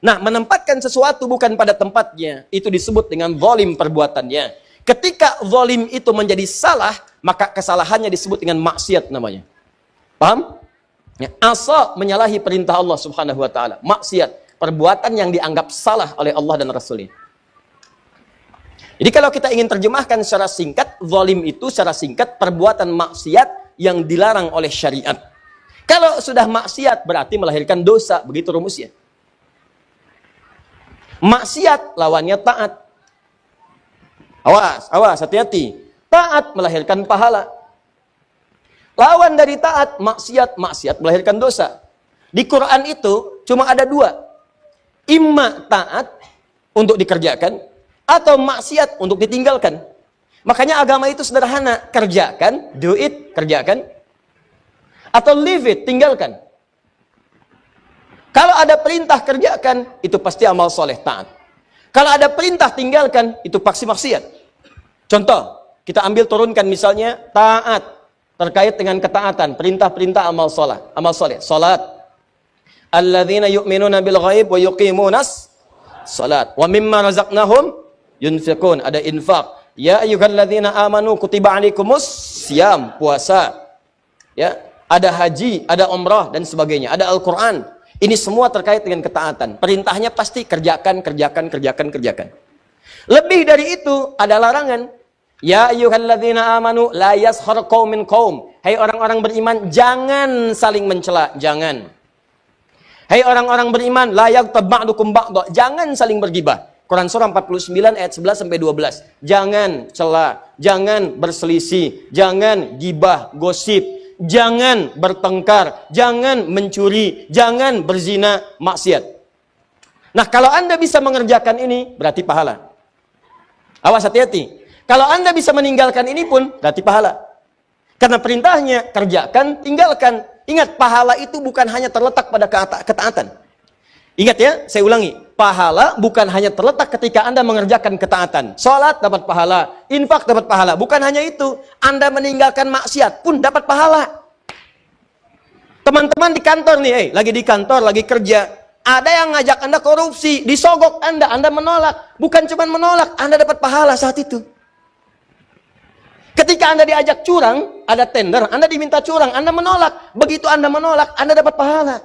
Nah, menempatkan sesuatu bukan pada tempatnya, itu disebut dengan zalim perbuatannya. Ketika zalim itu menjadi salah, maka kesalahannya disebut dengan maksiat namanya. Paham? Ya, asa menyalahi perintah Allah Subhanahu wa taala. Maksiat, perbuatan yang dianggap salah oleh Allah dan Rasulnya. Jadi kalau kita ingin terjemahkan secara singkat, zalim itu secara singkat perbuatan maksiat yang dilarang oleh syariat. Kalau sudah maksiat berarti melahirkan dosa, begitu rumusnya. Maksiat lawannya taat. Awas, hati-hati. Taat melahirkan pahala. Lawan dari taat, maksiat melahirkan dosa. Di Quran itu cuma ada dua. Imma taat untuk dikerjakan, atau maksiat untuk ditinggalkan. Makanya agama itu sederhana. Kerjakan, do it, kerjakan. Atau leave it, tinggalkan. Kalau ada perintah kerjakan, itu pasti amal soleh, taat. Kalau ada perintah tinggalkan, itu pasti maksiat. Contoh, kita ambil turunkan misalnya taat terkait dengan ketaatan, perintah-perintah amal soleh. Salat. Alladzina yu'minuna bil ghaib wa yuqimunas salat. Wa mimma razaqnahum yunfiqun. Ada infak. Ya ayyuhalladzina amanu kutiba alaikumus siyam, puasa. Ya, ada haji, ada umrah dan sebagainya. Ada Al-Qur'an. Ini semua terkait dengan ketaatan. Perintahnya pasti kerjakan. Lebih dari itu, ada larangan. Ya ayyuhalladzina amanu la yaskhar qaumin qaum. Hai orang-orang beriman, jangan saling mencela, jangan. Hai orang-orang beriman, la yaghtab ba'dukum ba'dha. Jangan saling bergibah. Quran surah 49 ayat 11 sampai 12. Jangan cela, jangan berselisih, jangan gibah, gosip. Jangan bertengkar, jangan mencuri, jangan berzina, maksiat. Nah, kalau Anda bisa mengerjakan ini, berarti pahala. Awas, hati-hati. Kalau Anda bisa meninggalkan ini pun, berarti pahala. Karena perintahnya, kerjakan, tinggalkan. Ingat, pahala itu bukan hanya terletak pada ketaatan. Ingat ya, saya ulangi. Pahala bukan hanya terletak ketika Anda mengerjakan ketaatan. Salat dapat pahala, infak dapat pahala. Bukan hanya itu, Anda meninggalkan maksiat pun dapat pahala. Teman-teman di kantor nih, lagi di kantor, lagi kerja. Ada yang ngajak Anda korupsi, disogok Anda menolak. Bukan cuma menolak, Anda dapat pahala saat itu. Ketika Anda diajak curang, ada tender, Anda diminta curang, Anda menolak. Begitu Anda menolak, Anda dapat pahala.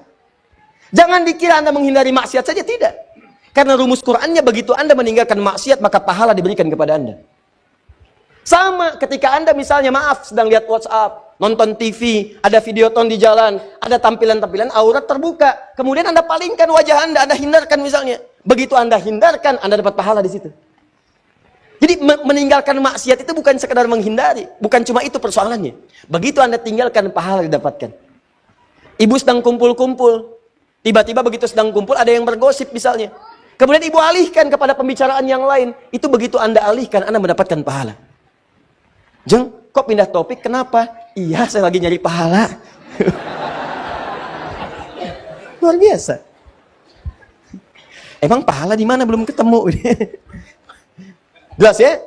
Jangan dikira Anda menghindari maksiat saja, tidak. Karena rumus Qur'annya begitu Anda meninggalkan maksiat, maka pahala diberikan kepada Anda. Sama ketika Anda misalnya, maaf, sedang lihat WhatsApp, nonton TV, ada videoton di jalan, ada tampilan-tampilan aurat terbuka. Kemudian Anda palingkan wajah Anda hindarkan misalnya. Begitu Anda hindarkan, Anda dapat pahala di situ. Jadi meninggalkan maksiat itu bukan sekedar menghindari. Bukan cuma itu persoalannya. Begitu Anda tinggalkan, pahala didapatkan. Ibu sedang kumpul-kumpul. Tiba-tiba begitu sedang kumpul, ada yang bergosip misalnya. Kemudian ibu alihkan kepada pembicaraan yang lain. Itu begitu Anda alihkan, Anda mendapatkan pahala. Jeng, kok pindah topik? Kenapa? Iya, saya lagi nyari pahala. Luar biasa. Emang pahala di mana belum ketemu? Jelas ya?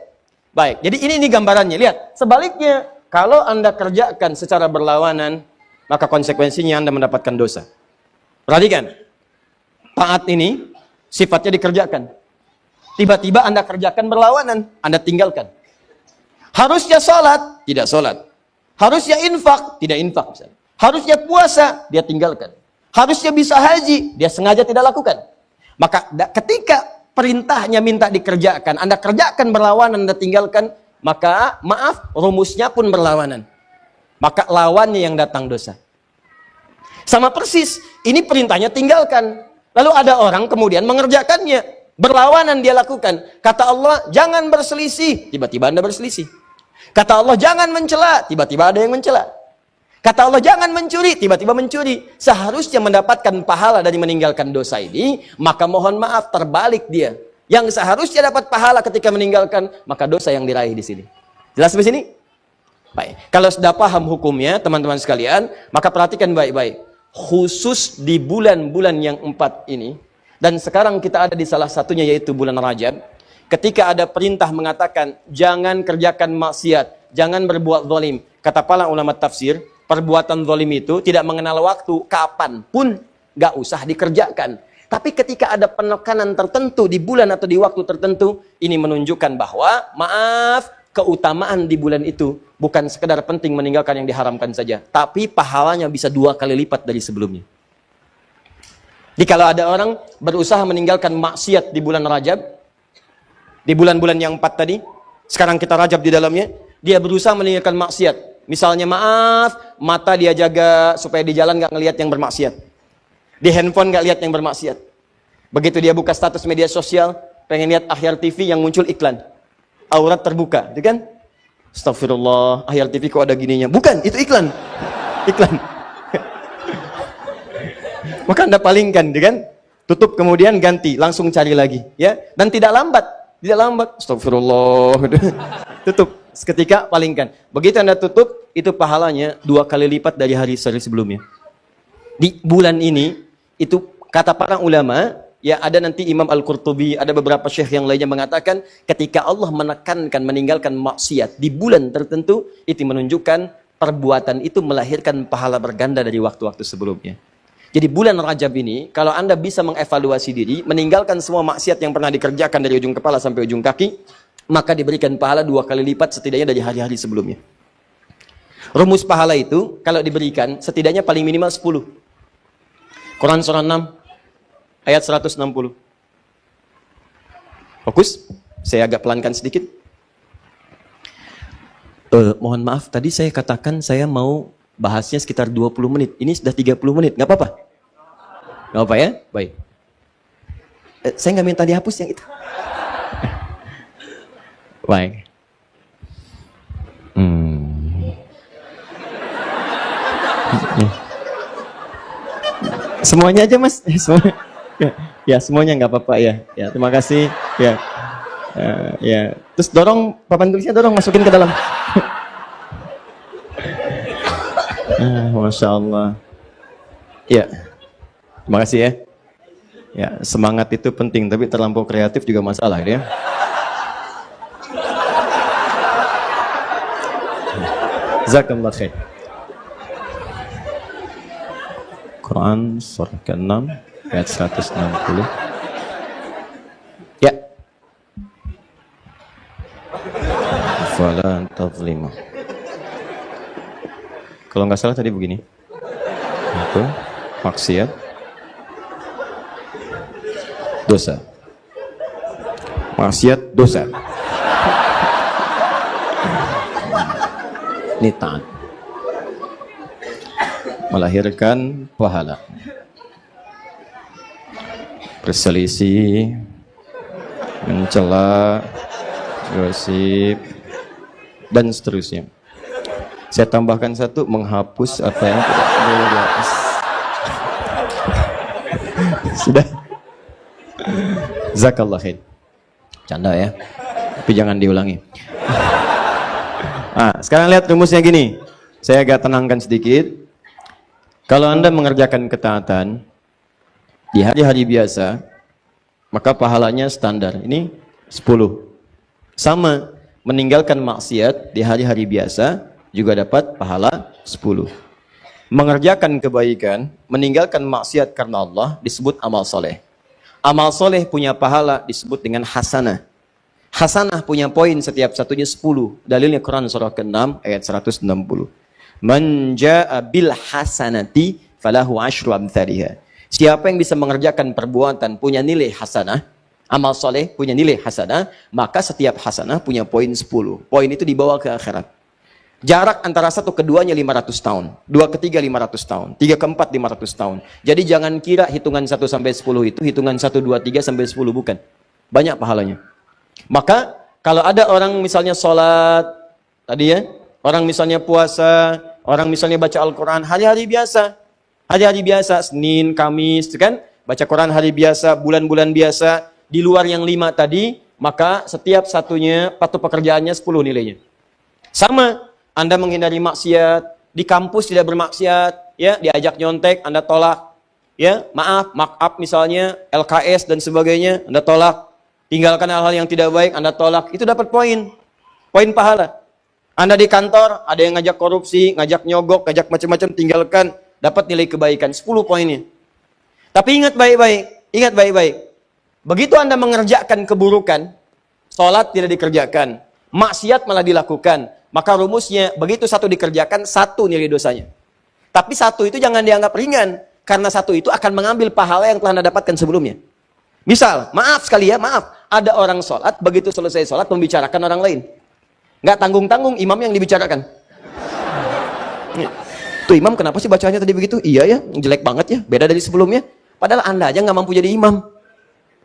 Baik, jadi ini gambarannya. Lihat, sebaliknya, kalau Anda kerjakan secara berlawanan, maka konsekuensinya Anda mendapatkan dosa. Perhatikan, taat ini sifatnya dikerjakan. Tiba-tiba Anda kerjakan berlawanan, Anda tinggalkan. Harusnya sholat, tidak sholat. Harusnya infak, tidak infak. Misalnya. Harusnya puasa, dia tinggalkan. Harusnya bisa haji, dia sengaja tidak lakukan. Maka ketika perintahnya minta dikerjakan, Anda kerjakan berlawanan, Anda tinggalkan, maka maaf, rumusnya pun berlawanan. Maka lawannya yang datang dosa. Sama persis, ini perintahnya tinggalkan. Lalu ada orang kemudian mengerjakannya. Berlawanan dia lakukan. Kata Allah, jangan berselisih. Tiba-tiba Anda berselisih. Kata Allah, jangan mencela. Tiba-tiba ada yang mencela. Kata Allah, jangan mencuri. Tiba-tiba mencuri. Seharusnya mendapatkan pahala dari meninggalkan dosa ini, maka mohon maaf, terbalik dia. Yang seharusnya dapat pahala ketika meninggalkan, maka dosa yang diraih di sini. Jelas sampai sini? Baik. Kalau sudah paham hukumnya, teman-teman sekalian, maka perhatikan baik-baik. Khusus di bulan-bulan yang 4 ini, dan sekarang kita ada di salah satunya yaitu bulan Rajab, ketika ada perintah mengatakan jangan kerjakan maksiat, jangan berbuat zalim, kata para ulama tafsir, perbuatan zalim itu tidak mengenal waktu, kapan pun nggak usah dikerjakan. Tapi ketika ada penekanan tertentu di bulan atau di waktu tertentu, ini menunjukkan bahwa, maaf, keutamaan di bulan itu bukan sekedar penting meninggalkan yang diharamkan saja, tapi pahalanya bisa 2 kali lipat dari sebelumnya. Jadi kalau ada orang berusaha meninggalkan maksiat di bulan Rajab, di bulan-bulan yang 4 tadi, sekarang kita Rajab di dalamnya, dia berusaha meninggalkan maksiat. Misalnya maaf, mata dia jaga supaya di jalan nggak ngelihat yang bermaksiat. Di handphone nggak lihat yang bermaksiat. Begitu dia buka status media sosial, pengen lihat Akhyar TV yang muncul iklan. Aurat terbuka, itu kan? Astagfirullah, Akhyar TV kok ada gininya? Bukan, itu iklan. Iklan. Maka Anda palingkan, itu kan? Tutup kemudian ganti, langsung cari lagi, ya. Dan tidak lambat, Astagfirullah. Tutup. Seketika palingkan. Begitu Anda tutup, itu pahalanya 2 kali lipat dari hari sebelumnya. Di bulan ini, itu kata para ulama, ya ada nanti Imam Al-Qurtubi, ada beberapa syekh yang lainnya mengatakan, ketika Allah menekankan meninggalkan maksiat di bulan tertentu, itu menunjukkan perbuatan itu melahirkan pahala berganda dari waktu-waktu sebelumnya. Jadi bulan Rajab ini, kalau Anda bisa mengevaluasi diri, meninggalkan semua maksiat yang pernah dikerjakan dari ujung kepala sampai ujung kaki, maka diberikan pahala 2 kali lipat setidaknya dari hari-hari sebelumnya. Rumus pahala itu, kalau diberikan, setidaknya paling minimal 10. Quran surah 6, ayat 160. Fokus, saya agak pelankan sedikit. Mohon maaf, tadi saya katakan saya mau bahasnya sekitar 20 menit. Ini sudah 30 menit, nggak apa-apa? Nggak apa ya? Baik. Saya nggak minta dihapus yang itu. Baik. Semuanya aja mas. Ya semuanya nggak apa-apa ya. Ya terima kasih. Ya. Ya. Terus dorong papan tulisnya, dorong masukin ke dalam. Masya Allah. Ya. Terima kasih ya. Ya semangat itu penting, tapi terlampau kreatif juga masalah ya. Jazakallah khair. Quran surah ke-6 ayat 160. Ya. Fala tazlimu. Kalau nggak salah tadi begini. Itu maksiat, dosa. Maksiat, dosa. Ini taat. Melahirkan pahala. Berselisih, mencela, gosip, dan seterusnya. Saya tambahkan satu, menghapus apa yang tidak boleh dihapus. Sudah. Zakallah khair. Canda ya. Tapi jangan diulangi. Sekarang lihat rumusnya gini. Saya agak tenangkan sedikit. Kalau Anda mengerjakan ketaatan di hari-hari biasa, maka pahalanya standar. Ini 10. Sama, meninggalkan maksiat di hari-hari biasa juga dapat pahala 10. Mengerjakan kebaikan, meninggalkan maksiat karena Allah disebut amal soleh. Amal soleh punya pahala disebut dengan hasanah. Hasanah punya poin setiap satunya 10. Dalilnya Quran surah ke-6 ayat 160. Man jaa bil hasanati falahu asyru amthaliha. Siapa yang bisa mengerjakan perbuatan punya nilai hasanah, amal soleh punya nilai hasanah, maka setiap hasanah punya poin 10. Poin itu dibawa ke akhirat. Jarak antara satu keduanya 500 tahun, dua ketiga 500 tahun, tiga keempat 500 tahun. Jadi jangan kira hitungan 1 sampai 10 itu hitungan 1, 2, 3 sampai 10, bukan. Banyak pahalanya. Maka kalau ada orang misalnya sholat tadi ya, orang misalnya puasa, orang misalnya baca Al-Quran hari-hari biasa, Senin, Kamis, kan? Baca Quran hari biasa, bulan-bulan biasa, di luar yang 5 tadi, maka setiap satunya patuh pekerjaannya 10 nilainya. Sama, Anda menghindari maksiat, di kampus tidak bermaksiat, ya, diajak nyontek, Anda tolak, ya, maaf, mark up misalnya, LKS dan sebagainya, Anda tolak. Tinggalkan hal-hal yang tidak baik, Anda tolak. Itu dapat poin pahala. Anda di kantor, ada yang ngajak korupsi, ngajak nyogok, ngajak macam-macam, tinggalkan, dapat nilai kebaikan, 10 poinnya. Tapi ingat baik-baik. Begitu Anda mengerjakan keburukan, sholat tidak dikerjakan, maksiat malah dilakukan, maka rumusnya, begitu satu dikerjakan, 1 nilai dosanya. Tapi 1 itu jangan dianggap ringan, karena 1 itu akan mengambil pahala yang telah Anda dapatkan sebelumnya. Misal, maaf sekali ya, maaf, ada orang sholat, begitu selesai sholat, membicarakan orang lain. Nggak tanggung-tanggung imam yang dibicarakan. Tuh imam kenapa sih bacanya tadi begitu? Iya ya, jelek banget ya, beda dari sebelumnya. Padahal Anda aja nggak mampu jadi imam.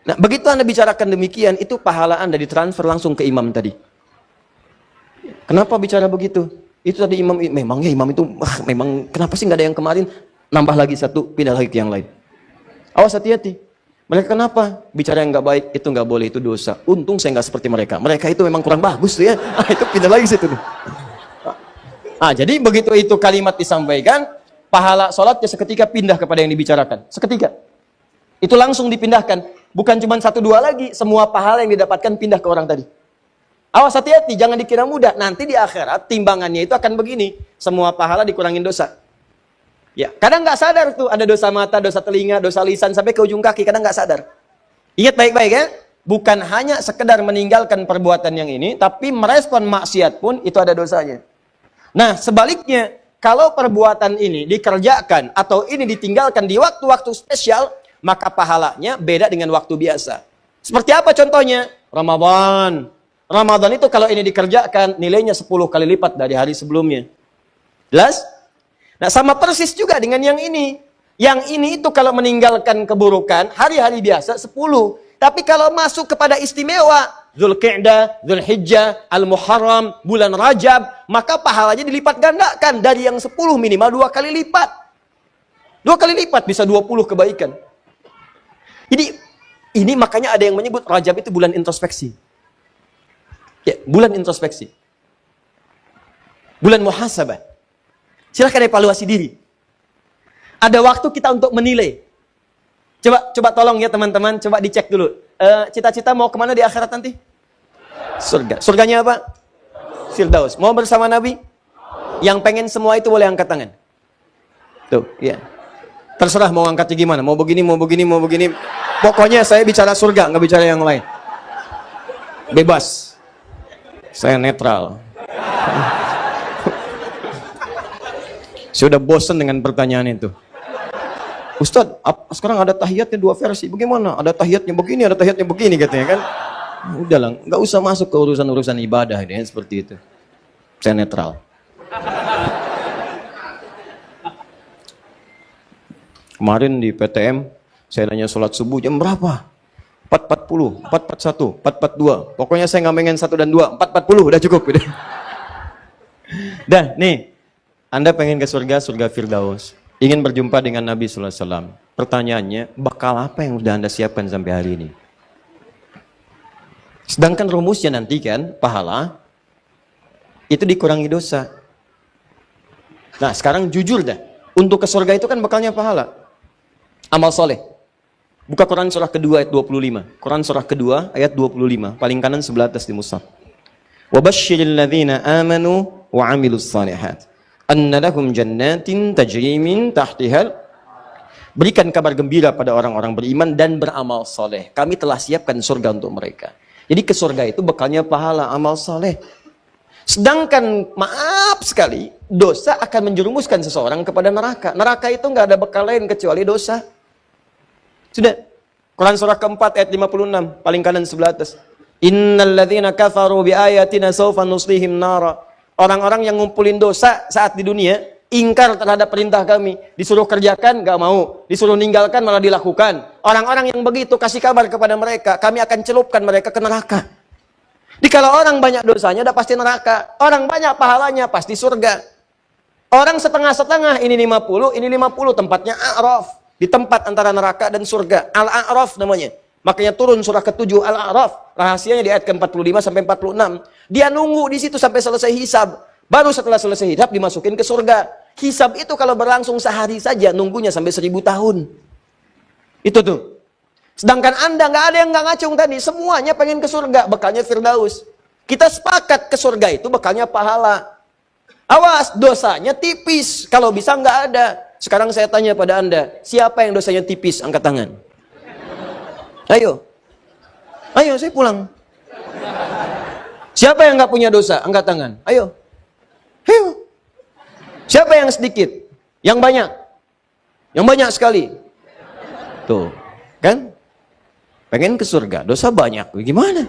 Nah, begitu Anda bicarakan demikian, itu pahala Anda ditransfer langsung ke imam tadi. Kenapa bicara begitu? Itu tadi imam, memangnya imam itu, memang kenapa sih nggak ada yang kemarin? Nambah lagi 1, pindah lagi ke yang lain. Awas hati-hati. Mereka kenapa? Bicara yang nggak baik, itu nggak boleh, itu dosa. Untung saya nggak seperti mereka. Mereka itu memang kurang bagus tuh ya. Itu pindah lagi situ. Jadi begitu itu kalimat disampaikan, pahala sholatnya seketika pindah kepada yang dibicarakan. Seketika. Itu langsung dipindahkan. Bukan cuma 1, 2 lagi, semua pahala yang didapatkan pindah ke orang tadi. Awas hati-hati, jangan dikira mudah. Nanti di akhirat, timbangannya itu akan begini. Semua pahala dikurangin dosa. Ya, kadang nggak sadar tuh, ada dosa mata, dosa telinga, dosa lisan, sampai ke ujung kaki, kadang nggak sadar. Ingat baik-baik ya, bukan hanya sekedar meninggalkan perbuatan yang ini, tapi merespon maksiat pun itu ada dosanya. Nah, sebaliknya, kalau perbuatan ini dikerjakan atau ini ditinggalkan di waktu-waktu spesial, maka pahalanya beda dengan waktu biasa. Seperti apa contohnya? Ramadan. Ramadan itu kalau ini dikerjakan, nilainya 10 kali lipat dari hari sebelumnya. Jelas? Nah, sama persis juga dengan yang ini. Yang ini itu kalau meninggalkan keburukan, hari-hari biasa 10. Tapi kalau masuk kepada istimewa, Dzulqa'dah, Dzulhijjah, Al-Muharram, bulan Rajab, maka pahalanya dilipat gandakan. Dari yang 10 minimal 2 kali lipat. 2 kali lipat bisa 20 kebaikan. Jadi, ini makanya ada yang menyebut Rajab itu bulan introspeksi. Ya, bulan introspeksi. Bulan muhasabah. Silahkan evaluasi diri. Ada waktu kita untuk menilai. Coba tolong ya teman-teman, coba dicek dulu. Cita-cita mau kemana di akhirat nanti? Surga. Surganya apa? Firdaus. Mau bersama Nabi? Yang pengen semua itu boleh angkat tangan. Tuh, ya. Terserah mau angkatnya gimana. Mau begini, mau begini, mau begini. Pokoknya saya bicara surga, nggak bicara yang lain. Bebas. Saya netral. Saya udah bosan dengan pertanyaan itu. Ustadz, sekarang ada tahiyatnya 2 versi. Bagaimana? Ada tahiyatnya begini, ada tahiyatnya begini katanya kan. Udahlah, nggak usah masuk ke urusan-urusan ibadah ini, seperti itu. Saya netral. Kemarin di PTM, saya nanya sholat subuh jam berapa? 4.40, 4.41, 4.42. Pokoknya saya nggak pengen 1 dan 2, 4.40 udah cukup. Dah, nih. Anda pengen ke surga, surga Firdaus. Ingin berjumpa dengan Nabi SAW. Pertanyaannya, bakal apa yang sudah Anda siapkan sampai hari ini? Sedangkan rumusnya nanti kan, pahala, itu dikurangi dosa. Nah, sekarang jujur dah. Untuk ke surga itu kan bakalnya pahala. Amal soleh. Buka Quran surah kedua ayat 25. Quran surah kedua ayat 25. Paling kanan sebelah atas di mushaf. وَبَشِّرِ الَّذِينَ آمَنُوا وَعَمِلُوا الصَّالِحَاتِ anna lahum jannatin tajri min tahtihal. Berikan kabar gembira pada orang-orang beriman dan beramal soleh. Kami telah siapkan surga untuk mereka. Jadi ke surga itu bekalnya pahala amal soleh. Sedangkan maaf sekali, dosa akan menjerumuskan seseorang kepada neraka. Neraka itu nggak ada bekal lain kecuali dosa. Sudah. Quran surah keempat ayat 56, paling kanan sebelah atas. Innal ladzina kafaru bi ayatina sawfa nuslihim nara. Orang-orang yang ngumpulin dosa saat di dunia, ingkar terhadap perintah kami. Disuruh kerjakan, gak mau. Disuruh ninggalkan, malah dilakukan. Orang-orang yang begitu, kasih kabar kepada mereka, kami akan celupkan mereka ke neraka. Jadi kalau orang banyak dosanya, udah pasti neraka. Orang banyak pahalanya, pasti surga. Orang setengah-setengah, ini 50, ini 50, tempatnya A'raf. Di tempat antara neraka dan surga. Al-A'raf namanya. Makanya turun surah ke-7 Al-A'raf. Rahasianya di ayat ke-45 sampai 46. Dia nunggu di situ sampai selesai hisab. Baru setelah selesai hisab dimasukin ke surga. Hisab itu kalau berlangsung sehari saja, nunggunya sampai 1000 tahun. Itu tuh. Sedangkan Anda nggak ada yang nggak ngacung tadi. Semuanya pengen ke surga. Bekalnya Firdaus. Kita sepakat ke surga itu bekalnya pahala. Awas, dosanya tipis. Kalau bisa nggak ada. Sekarang saya tanya pada Anda, siapa yang dosanya tipis? Angkat tangan. Ayo. Ayo, saya pulang. Siapa yang nggak punya dosa? Angkat tangan. Ayo. Ayo. Siapa yang sedikit? Yang banyak? Yang banyak sekali. Tuh, kan? Pengen ke surga, dosa banyak. Gimana?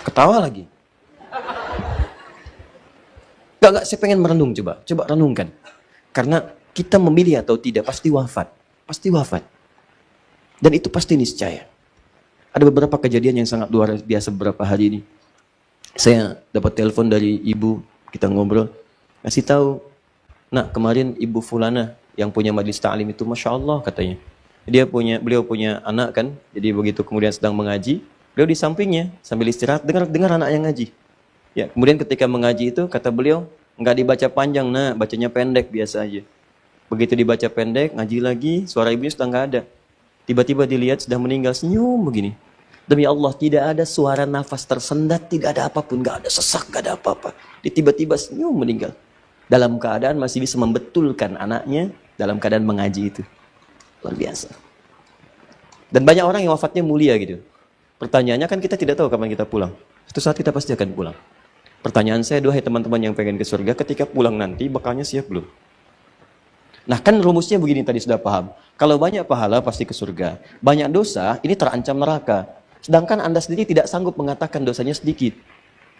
Ketawa lagi. Enggak, saya pengen merenung coba. Coba renungkan. Karena kita memilih atau tidak, pasti wafat. Pasti wafat. Dan itu pasti niscaya. Ada beberapa kejadian yang sangat luar biasa beberapa hari ini. Saya dapat telepon dari ibu, kita ngobrol. Kasih tahu, nak kemarin ibu fulana yang punya majlis ta'lim itu, Masya Allah katanya. Beliau punya anak kan, jadi begitu kemudian sedang mengaji, beliau di sampingnya sambil istirahat, dengar anak yang ngaji. Ya, kemudian ketika mengaji itu, kata beliau, enggak dibaca panjang, nah bacanya pendek biasa aja. Begitu dibaca pendek, ngaji lagi, suara ibunya sudah enggak ada. Tiba-tiba dilihat sudah meninggal, senyum begini. Demi Allah, tidak ada suara nafas tersendat, tidak ada apapun, enggak ada sesak, enggak ada apa-apa. Tiba-tiba senyum meninggal. Dalam keadaan masih bisa membetulkan anaknya, dalam keadaan mengaji itu. Luar biasa. Dan banyak orang yang wafatnya mulia gitu. Pertanyaannya kan kita tidak tahu kapan kita pulang. Suatu saat kita pasti akan pulang. Pertanyaan saya, duhai teman-teman yang pengen ke surga, ketika pulang nanti bekalnya siap belum? Nah kan rumusnya begini tadi sudah paham. Kalau banyak pahala pasti ke surga. Banyak dosa, ini terancam neraka. Sedangkan Anda sendiri tidak sanggup mengatakan dosanya sedikit.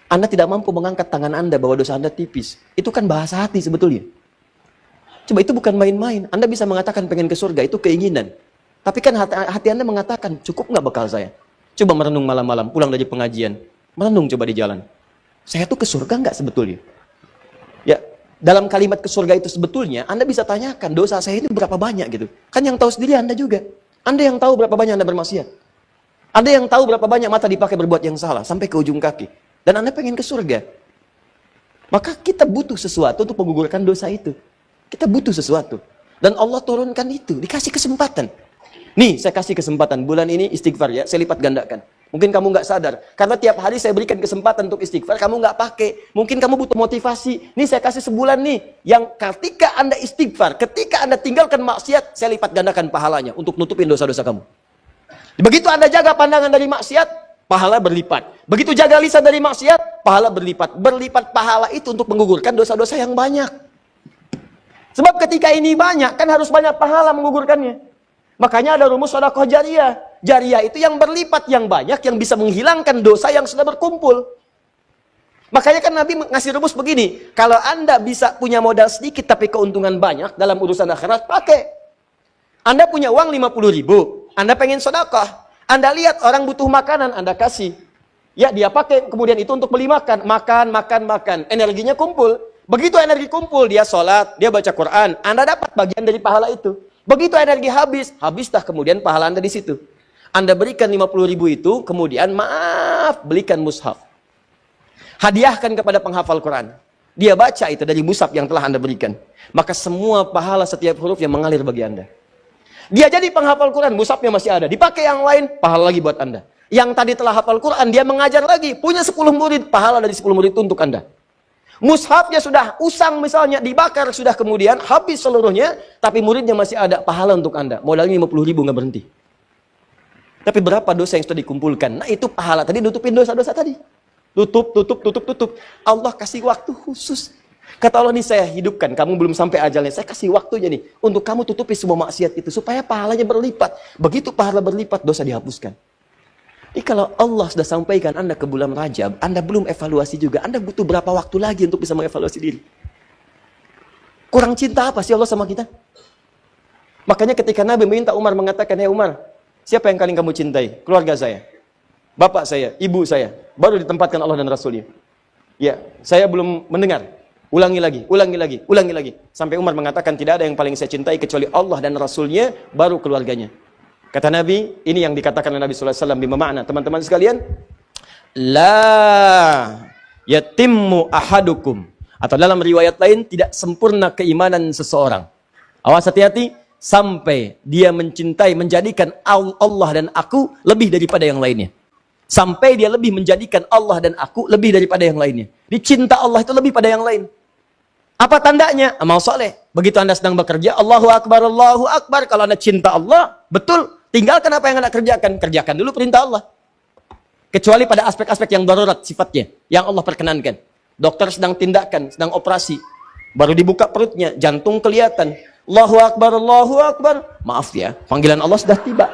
Anda tidak mampu mengangkat tangan Anda bahwa dosa Anda tipis. Itu kan bahasa hati sebetulnya. Coba itu bukan main-main. Anda bisa mengatakan pengen ke surga, itu keinginan. Tapi kan hati Anda mengatakan, cukup nggak bekal saya? Coba merenung malam-malam, pulang dari pengajian. Merenung coba di jalan. Saya tuh ke surga nggak sebetulnya? Ya, dalam kalimat ke surga itu sebetulnya, Anda bisa tanyakan, dosa saya itu berapa banyak gitu. Kan yang tahu sendiri Anda juga. Anda yang tahu berapa banyak Anda bermaksiat. Anda yang tahu berapa banyak mata dipakai berbuat yang salah, sampai ke ujung kaki. Dan Anda pengen ke surga. Maka kita butuh sesuatu untuk menggugurkan dosa itu. Kita butuh sesuatu. Dan Allah turunkan itu, dikasih kesempatan. Nih, saya kasih kesempatan, bulan ini istighfar ya, saya lipat gandakan. Mungkin kamu nggak sadar, karena tiap hari saya berikan kesempatan untuk istighfar, kamu nggak pakai. Mungkin kamu butuh motivasi. Nih, saya kasih sebulan nih, yang ketika Anda istighfar, ketika Anda tinggalkan maksiat, saya lipat gandakan pahalanya untuk nutupin dosa-dosa kamu. Begitu Anda jaga pandangan dari maksiat, pahala berlipat. Begitu jaga lisan dari maksiat, pahala berlipat. Berlipat pahala itu untuk menggugurkan dosa-dosa yang banyak. Sebab ketika ini banyak, kan harus banyak pahala menggugurkannya. Makanya ada rumus sedekah jariyah. Jariyah itu yang berlipat, yang banyak, yang bisa menghilangkan dosa yang sudah berkumpul. Makanya kan Nabi ngasih rumus begini, kalau Anda bisa punya modal sedikit tapi keuntungan banyak dalam urusan akhirat, pakai. Anda punya uang 50.000, Anda pengen sedekah. Anda lihat orang butuh makanan, Anda kasih. Ya, dia pakai kemudian itu untuk beli makan. Makan. Energinya kumpul. Begitu energi kumpul, dia sholat, dia baca Quran. Anda dapat bagian dari pahala itu. Begitu energi habislah kemudian pahala Anda di situ. Anda berikan 50.000 itu, kemudian belikan mushaf. Hadiahkan kepada penghafal Quran. Dia baca itu dari mushaf yang telah Anda berikan. Maka semua pahala setiap huruf yang mengalir bagi Anda. Dia jadi penghafal Quran, mushafnya masih ada. Dipakai yang lain, pahala lagi buat Anda. Yang tadi telah hafal Quran, dia mengajar lagi. Punya 10 murid, pahala dari 10 murid itu untuk Anda. Mushafnya sudah usang misalnya, dibakar sudah kemudian, habis seluruhnya, tapi muridnya masih ada, pahala untuk Anda. Modalnya 50.000 nggak berhenti. Tapi berapa dosa yang sudah dikumpulkan? Nah itu pahala tadi, nutupin dosa-dosa tadi. Tutup. Allah kasih waktu khusus. Kata Allah, nih saya hidupkan, kamu belum sampai ajalnya, saya kasih waktunya nih, untuk kamu tutupi semua maksiat itu, supaya pahalanya berlipat. Begitu pahala berlipat, dosa dihapuskan. Jadi kalau Allah sudah sampaikan Anda ke bulan Rajab, Anda belum evaluasi juga, Anda butuh berapa waktu lagi untuk bisa mengevaluasi diri? Kurang cinta apa sih Allah sama kita? Makanya ketika Nabi minta Umar mengatakan, "Hei Umar, siapa yang paling kamu cintai? Keluarga saya, bapak saya, ibu saya." Baru ditempatkan Allah dan Rasulnya. Ya, saya belum mendengar. Ulangi lagi. Sampai Umar mengatakan tidak ada yang paling saya cintai kecuali Allah dan Rasulnya, baru keluarganya. Kata Nabi, ini yang dikatakan oleh Nabi SAW bima makna, teman-teman sekalian, la yatimmu ahadukum, atau dalam riwayat lain, tidak sempurna keimanan seseorang. Awas hati-hati, sampai dia mencintai, menjadikan Allah dan aku lebih daripada yang lainnya. Sampai dia lebih menjadikan Allah dan aku lebih daripada yang lainnya. Dicinta Allah itu lebih pada yang lain. Apa tandanya? Amal soleh. Begitu Anda sedang bekerja, Allahu Akbar, Allahu Akbar. Kalau Anda cinta Allah, betul. Tinggalkan apa yang Anda kerjakan. Kerjakan dulu perintah Allah. Kecuali pada aspek-aspek yang darurat sifatnya. Yang Allah perkenankan. Dokter sedang tindakan, sedang operasi. Baru dibuka perutnya, jantung kelihatan. Allahu Akbar, Allahu Akbar. Maaf ya, panggilan Allah sudah tiba.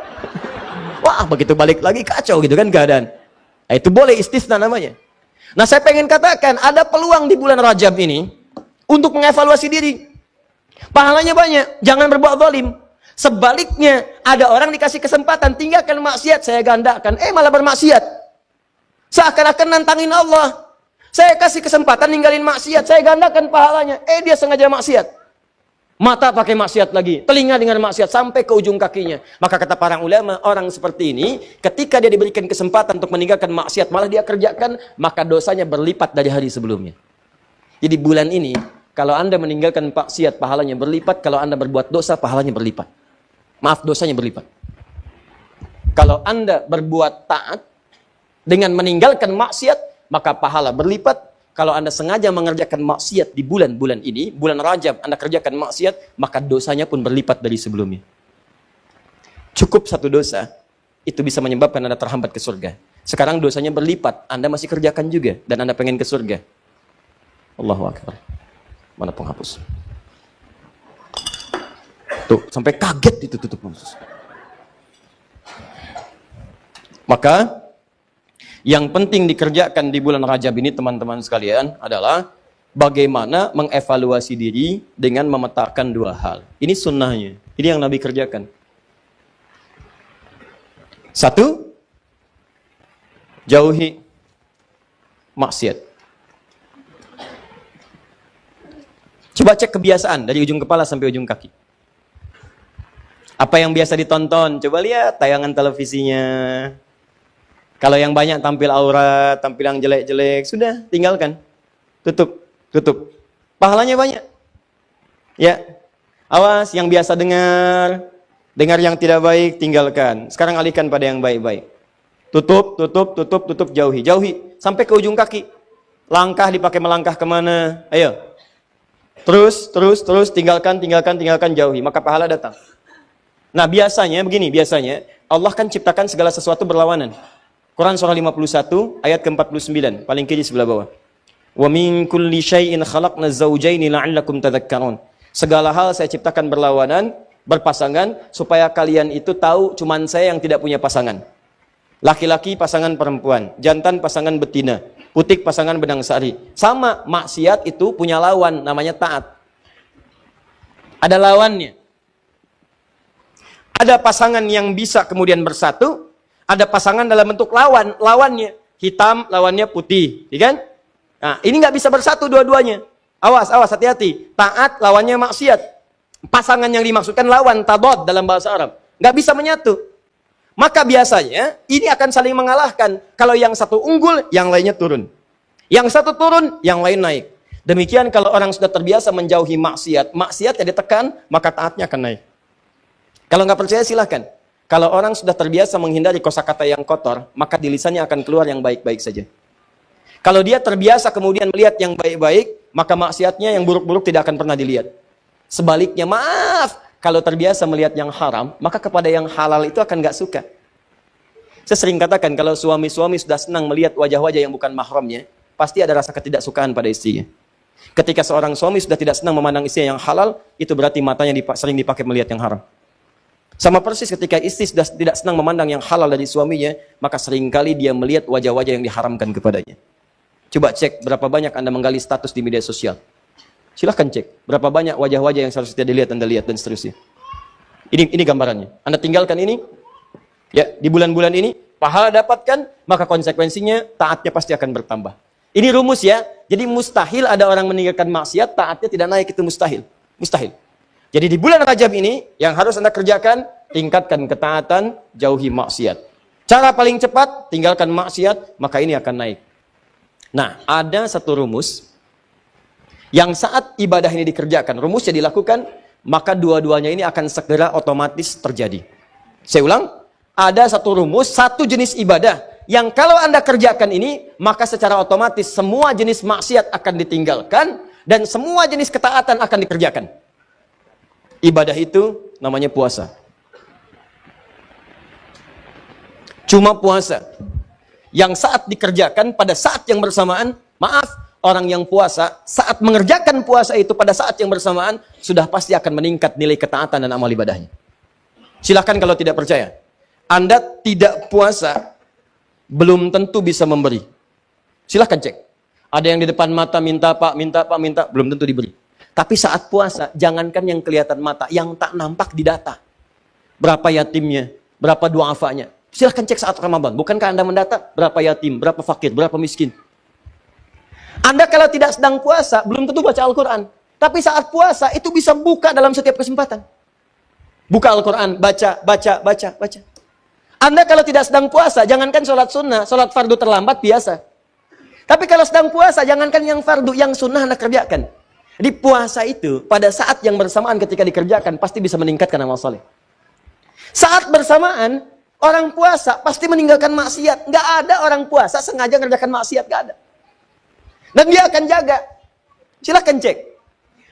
Wah, begitu balik lagi kacau gitu kan keadaan. Nah, itu boleh istisna namanya. Nah, saya pengen katakan, ada peluang di bulan Rajab ini untuk mengevaluasi diri. Pahalanya banyak, jangan berbuat zalim. Sebaliknya, ada orang dikasih kesempatan, tinggalkan maksiat, saya gandakan. Malah bermaksiat. Seakan-akan nantangin Allah. Saya kasih kesempatan ninggalin maksiat, saya gandakan pahalanya. Dia sengaja maksiat. Mata pakai maksiat lagi, telinga dengan maksiat sampai ke ujung kakinya. Maka kata para ulama, orang seperti ini ketika dia diberikan kesempatan untuk meninggalkan maksiat, malah dia kerjakan, maka dosanya berlipat dari hari sebelumnya. Jadi bulan ini, kalau Anda meninggalkan maksiat, pahalanya berlipat. Kalau Anda berbuat dosa, pahalanya berlipat. Maaf, dosanya berlipat. Kalau Anda berbuat taat dengan meninggalkan maksiat, maka pahala berlipat. Kalau Anda sengaja mengerjakan maksiat di bulan-bulan ini, bulan Rajab Anda kerjakan maksiat, maka dosanya pun berlipat dari sebelumnya. Cukup satu dosa, itu bisa menyebabkan Anda terhambat ke surga. Sekarang dosanya berlipat, Anda masih kerjakan juga, dan Anda pengen ke surga. Allahu Akbar. Mana penghapus? Tuh, sampai kaget itu tutup khusus. Maka yang penting dikerjakan di bulan Rajab ini teman-teman sekalian adalah bagaimana mengevaluasi diri dengan memetakan dua hal. Ini sunnahnya. Ini yang Nabi kerjakan. Satu, jauhi maksiat. Coba cek kebiasaan dari ujung kepala sampai ujung kaki. Apa yang biasa ditonton? Coba lihat tayangan televisinya. Kalau yang banyak tampil aurat, tampil yang jelek-jelek, sudah tinggalkan. Tutup. Pahalanya banyak. Ya. Awas yang biasa dengar yang tidak baik tinggalkan. Sekarang alihkan pada yang baik-baik. Tutup, jauhi. Sampai ke ujung kaki. Langkah dipakai melangkah kemana? Ayo. Terus, tinggalkan, jauhi. Maka pahala datang. Nah, biasanya Allah kan ciptakan segala sesuatu berlawanan. Quran surah 51 ayat ke-49 paling kiri sebelah bawah. Wa min kulli syai'in khalaqna zawjaini la'allakum tadhakkarun. Segala hal saya ciptakan berlawanan, berpasangan supaya kalian itu tahu cuman saya yang tidak punya pasangan. Laki-laki pasangan perempuan, jantan pasangan betina, putik pasangan benang sari. Sama, maksiat itu punya lawan namanya taat. Ada lawannya. Ada pasangan yang bisa kemudian bersatu. Ada pasangan dalam bentuk lawannya hitam, lawannya putih, ya kan? Nah, ini nggak bisa bersatu dua-duanya. Awas, hati-hati. Taat lawannya maksiat. Pasangan yang dimaksudkan lawan tadad dalam bahasa Arab, nggak bisa menyatu. Maka biasanya ini akan saling mengalahkan. Kalau yang satu unggul, yang lainnya turun. Yang satu turun, yang lain naik. Demikian kalau orang sudah terbiasa menjauhi maksiatnya ditekan, maka taatnya akan naik. Kalau nggak percaya silahkan. Kalau orang sudah terbiasa menghindari kosakata yang kotor, maka di lisannya akan keluar yang baik-baik saja. Kalau dia terbiasa kemudian melihat yang baik-baik, maka maksiatnya yang buruk-buruk tidak akan pernah dilihat. Sebaliknya, maaf, kalau terbiasa melihat yang haram, maka kepada yang halal itu akan nggak suka. Saya sering katakan, kalau suami-suami sudah senang melihat wajah-wajah yang bukan mahramnya, pasti ada rasa ketidaksukaan pada istrinya. Ketika seorang suami sudah tidak senang memandang istrinya yang halal, itu berarti matanya sering dipakai melihat yang haram. Sama persis ketika istri sudah tidak senang memandang yang halal dari suaminya, maka seringkali dia melihat wajah-wajah yang diharamkan kepadanya. Coba cek berapa banyak Anda menggali status di media sosial. Silahkan cek berapa banyak wajah-wajah yang seharusnya dilihat Anda lihat dan seterusnya. Ini gambarannya. Anda tinggalkan ini, ya di bulan-bulan ini pahala dapatkan, maka konsekuensinya taatnya pasti akan bertambah. Ini rumus ya. Jadi mustahil ada orang meninggalkan maksiat, taatnya tidak naik, itu mustahil. Mustahil. Jadi di bulan Rajab ini, yang harus Anda kerjakan, tingkatkan ketaatan, jauhi maksiat. Cara paling cepat, tinggalkan maksiat, maka ini akan naik. Nah, ada satu rumus, yang saat ibadah ini dikerjakan, rumusnya dilakukan, maka dua-duanya ini akan segera otomatis terjadi. Saya ulang, ada satu rumus, satu jenis ibadah, yang kalau Anda kerjakan ini, maka secara otomatis semua jenis maksiat akan ditinggalkan dan semua jenis ketaatan akan dikerjakan. Ibadah itu namanya puasa. Cuma puasa yang saat dikerjakan pada saat yang bersamaan, maaf, orang yang puasa saat mengerjakan puasa itu pada saat yang bersamaan sudah pasti akan meningkat nilai ketaatan dan amal ibadahnya. Silahkan kalau tidak percaya. Anda tidak puasa belum tentu bisa memberi. Silahkan cek. Ada yang di depan mata minta pak, belum tentu diberi. Tapi saat puasa, jangankan yang kelihatan mata, yang tak nampak di data. Berapa yatimnya, berapa du'afanya. Silahkan cek saat Ramadan. Bukankah Anda mendata berapa yatim, berapa fakir, berapa miskin. Anda kalau tidak sedang puasa, belum tentu baca Al-Quran. Tapi saat puasa, itu bisa buka dalam setiap kesempatan. Buka Al-Quran, baca. Anda kalau tidak sedang puasa, jangankan sholat sunnah, sholat fardu terlambat biasa. Tapi kalau sedang puasa, jangankan yang fardu, yang sunnah Anda kerjakan. Jadi puasa itu, pada saat yang bersamaan ketika dikerjakan, pasti bisa meningkatkan amal soleh. Saat bersamaan, orang puasa pasti meninggalkan maksiat. Nggak ada orang puasa sengaja mengerjakan maksiat, nggak ada. Dan dia akan jaga. Silahkan cek.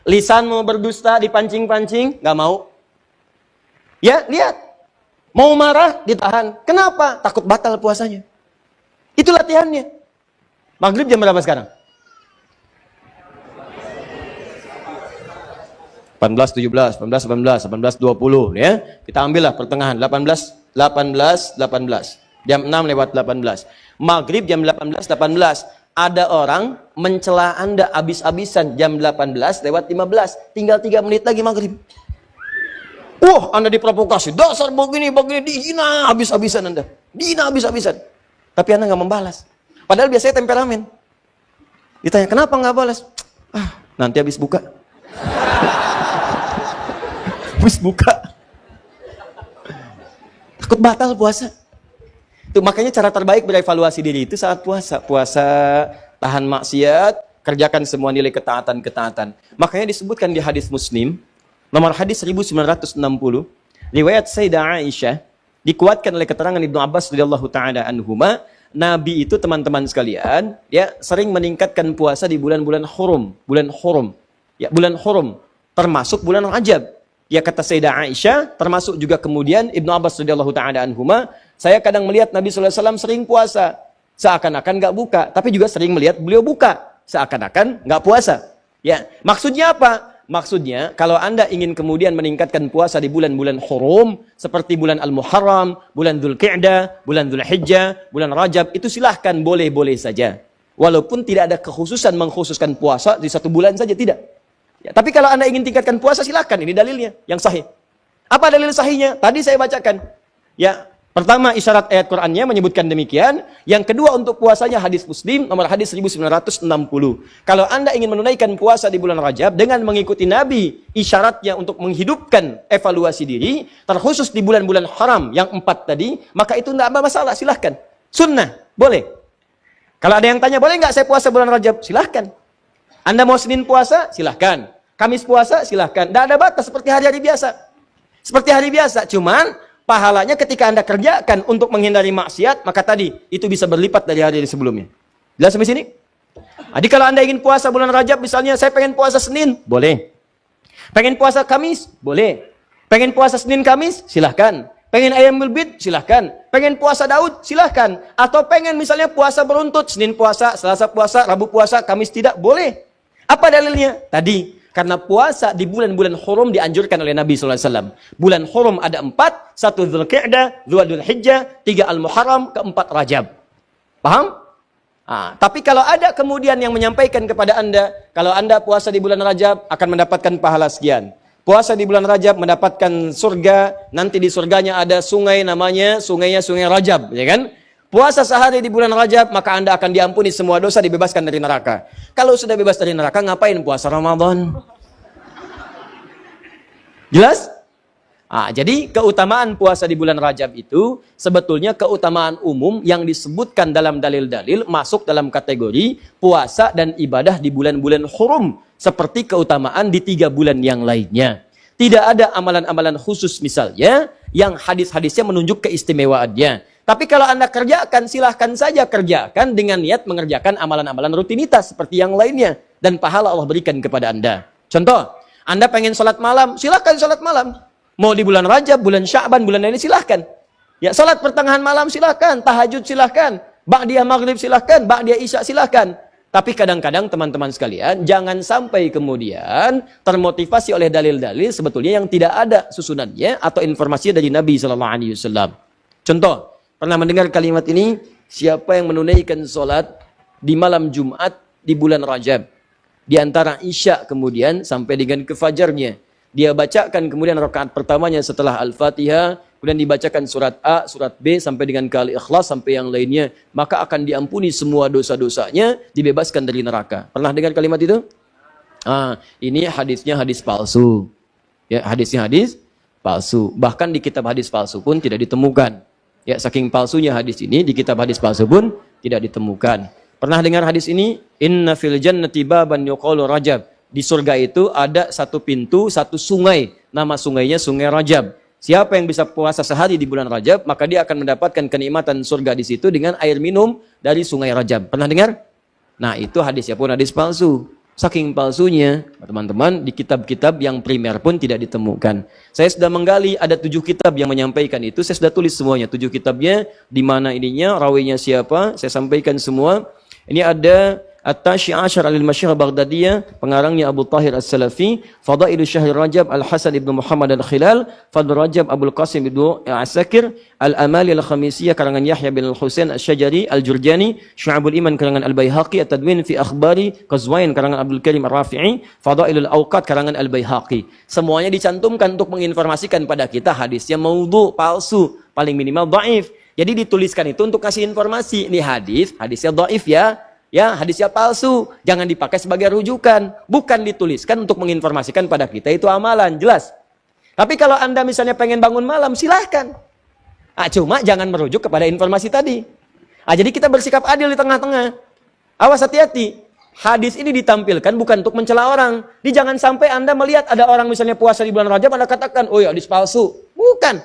Lisan mau berdusta, dipancing-pancing, nggak mau. Ya, lihat. Mau marah, ditahan. Kenapa? Takut batal puasanya. Itu latihannya. Maghrib jam berapa sekarang? 18, 17, 18, 20 ya. Kita ambillah pertengahan 18. Jam 6 lewat 18. Maghrib jam 18. Ada orang mencela Anda habis-habisan jam 18 lewat 15. Tinggal 3 menit lagi maghrib. Wah, Anda diprovokasi. Dasar begini, dihina habis-habisan Anda. Dihina habis-habisan. Tapi Anda nggak membalas. Padahal biasanya temperamen. Ditanya, kenapa nggak balas? Nanti habis buka. Habis buka. Takut batal puasa. Itu makanya cara terbaik berevaluasi diri itu saat puasa. Puasa, tahan maksiat, kerjakan semua nilai ketaatan-ketaatan. Makanya disebutkan di hadis Muslim, nomor hadis 1960, riwayat Sayyidah Aisyah, dikuatkan oleh keterangan Ibnu Abbas radhiyallahu taala anhuma, Nabi itu teman-teman sekalian, ya sering meningkatkan puasa di bulan-bulan hurum, Ya, bulan hurum termasuk bulan Rajab. Ya kata Sayyidah Aisyah, termasuk juga kemudian Ibnu Abbas radhiyallahu taala anhuma, saya kadang melihat Nabi sallallahu alaihi wasallam sering puasa, seakan-akan enggak buka, tapi juga sering melihat beliau buka, seakan-akan enggak puasa. Ya, maksudnya apa? Maksudnya kalau Anda ingin kemudian meningkatkan puasa di bulan-bulan hurum seperti bulan Al-Muharram, bulan Dzulqa'dah, bulan Dzulhijjah, bulan Rajab, itu silahkan boleh-boleh saja. Walaupun tidak ada kekhususan mengkhususkan puasa di satu bulan saja, tidak. Ya, tapi kalau Anda ingin tingkatkan puasa, silakan. Ini dalilnya yang sahih. Apa dalil sahihnya? Tadi saya bacakan. Ya, pertama isyarat ayat Qur'annya menyebutkan demikian. Yang kedua untuk puasanya hadis Muslim nomor hadis 1960. Kalau Anda ingin menunaikan puasa di bulan Rajab dengan mengikuti Nabi, isyaratnya untuk menghidupkan evaluasi diri, terkhusus di bulan-bulan haram yang 4 tadi, maka itu tidak ada masalah, silahkan. Sunnah, boleh. Kalau ada yang tanya, boleh nggak saya puasa bulan Rajab? Silahkan. Anda mau Senin puasa? Silahkan. Kamis puasa? Silahkan. Tidak ada batas seperti hari-hari biasa. Seperti hari biasa. Cuman pahalanya ketika Anda kerjakan untuk menghindari maksiat, maka tadi itu bisa berlipat dari hari sebelumnya. Jelas sampai sini? Jadi kalau Anda ingin puasa bulan Rajab, misalnya saya pengen puasa Senin, boleh. Pengen puasa Kamis? Boleh. Pengen puasa Senin Kamis? Silahkan. Pengen Ayyamul Bid? Silahkan. Pengen puasa Daud? Silahkan. Atau pengen misalnya puasa beruntut, Senin puasa, Selasa puasa, Rabu puasa, Kamis tidak? Boleh. Apa dalilnya? Tadi, karena puasa di bulan-bulan hurum dianjurkan oleh Nabi SAW. Bulan hurum ada 4, 1 Dzulqa'dah, 2 Dzulhijjah, 3 Al-Muharram, 4 Rajab. Paham? Tapi kalau ada kemudian yang menyampaikan kepada Anda, kalau Anda puasa di bulan Rajab akan mendapatkan pahala sekian. Puasa di bulan Rajab mendapatkan surga, nanti di surganya ada sungai namanya, sungainya Sungai Rajab, ya kan? Puasa sehari di bulan Rajab, maka Anda akan diampuni semua dosa, dibebaskan dari neraka. Kalau sudah bebas dari neraka, ngapain puasa Ramadan? Jelas? Jadi keutamaan puasa di bulan Rajab itu sebetulnya keutamaan umum yang disebutkan dalam dalil-dalil masuk dalam kategori puasa dan ibadah di bulan-bulan hurum. Seperti keutamaan di 3 bulan yang lainnya. Tidak ada amalan-amalan khusus misalnya yang hadis-hadisnya menunjuk keistimewaannya. Tapi kalau Anda kerjakan, silahkan saja kerjakan dengan niat mengerjakan amalan-amalan rutinitas seperti yang lainnya. Dan pahala Allah berikan kepada Anda. Contoh, Anda pengen sholat malam, silahkan sholat malam. Mau di bulan Rajab, bulan Sya'ban, bulan lainnya silahkan. Ya, sholat pertengahan malam silahkan, tahajud silahkan, ba'diyah maghrib silahkan, ba'diyah isya silahkan. Tapi kadang-kadang teman-teman sekalian, jangan sampai kemudian termotivasi oleh dalil-dalil sebetulnya yang tidak ada susunannya atau informasi dari Nabi SAW. Contoh, pernah mendengar kalimat ini? Siapa yang menunaikan sholat di malam Jumat di bulan Rajab, di antara isya kemudian sampai dengan ke fajarnya, dia bacakan kemudian rakaat pertamanya setelah Al-Fatihah, kemudian dibacakan surat A, surat B, sampai dengan ke Al-Ikhlas, sampai yang lainnya, maka akan diampuni semua dosa-dosanya, dibebaskan dari neraka. Pernah dengar kalimat itu? Ini hadisnya hadis palsu. Ya, hadisnya hadis palsu. Bahkan di kitab hadis palsu pun tidak ditemukan. Ya, saking palsunya hadis ini, di kitab hadis palsu pun tidak ditemukan. Pernah dengar hadis ini? Inna fil jannati baban yuqalu Rajab. Di surga itu ada satu pintu, satu sungai. Nama sungainya Sungai Rajab. Siapa yang bisa puasa sehari di bulan Rajab, maka dia akan mendapatkan kenikmatan surga di situ dengan air minum dari Sungai Rajab. Pernah dengar? Nah, itu hadisnya pun hadis palsu. Saking palsunya, teman-teman, di kitab-kitab yang primer pun tidak ditemukan. Saya sudah menggali, ada 7 kitab yang menyampaikan itu. Saya sudah tulis semuanya, 7 kitabnya, di mana ininya, rawinya siapa, saya sampaikan semua. Ini ada At-Tashi' Ashar al-Masyhur Baghdadiyah, pengarangnya Abu Tahir As-Salafi, Fadailu Syahr Rajab Al-Hasan ibn Muhammad Al-Khilal, Fadl Rajab Abul Qasim ibn Asakir, Al-Amali Al-Khamisiyah karangan Yahya bin Al-Husain Al-Syajari, Al-Jurjani, Syu'abul Iman karangan Al-Baihaqi, At-Tadwin fi Akhbari Qazwain karangan Abdul Karim Ar-Rafi'i, Fadailul Awqat karangan Al-Baihaqi. Semuanya dicantumkan untuk menginformasikan pada kita hadisnya maudhu, palsu, paling minimal dhaif. Jadi dituliskan itu untuk kasih informasi. Ini hadisnya dhaif ya. Ya, hadisnya palsu, jangan dipakai sebagai rujukan. Bukan dituliskan untuk menginformasikan pada kita itu amalan, jelas. Tapi kalau Anda misalnya pengen bangun malam, silahkan. Cuma jangan merujuk kepada informasi tadi. Jadi kita bersikap adil di tengah-tengah. Awas, hati-hati. Hadis ini ditampilkan bukan untuk mencela orang. Jangan sampai Anda melihat ada orang misalnya puasa di bulan Rajab, Anda katakan, oh ya hadis palsu. Bukan.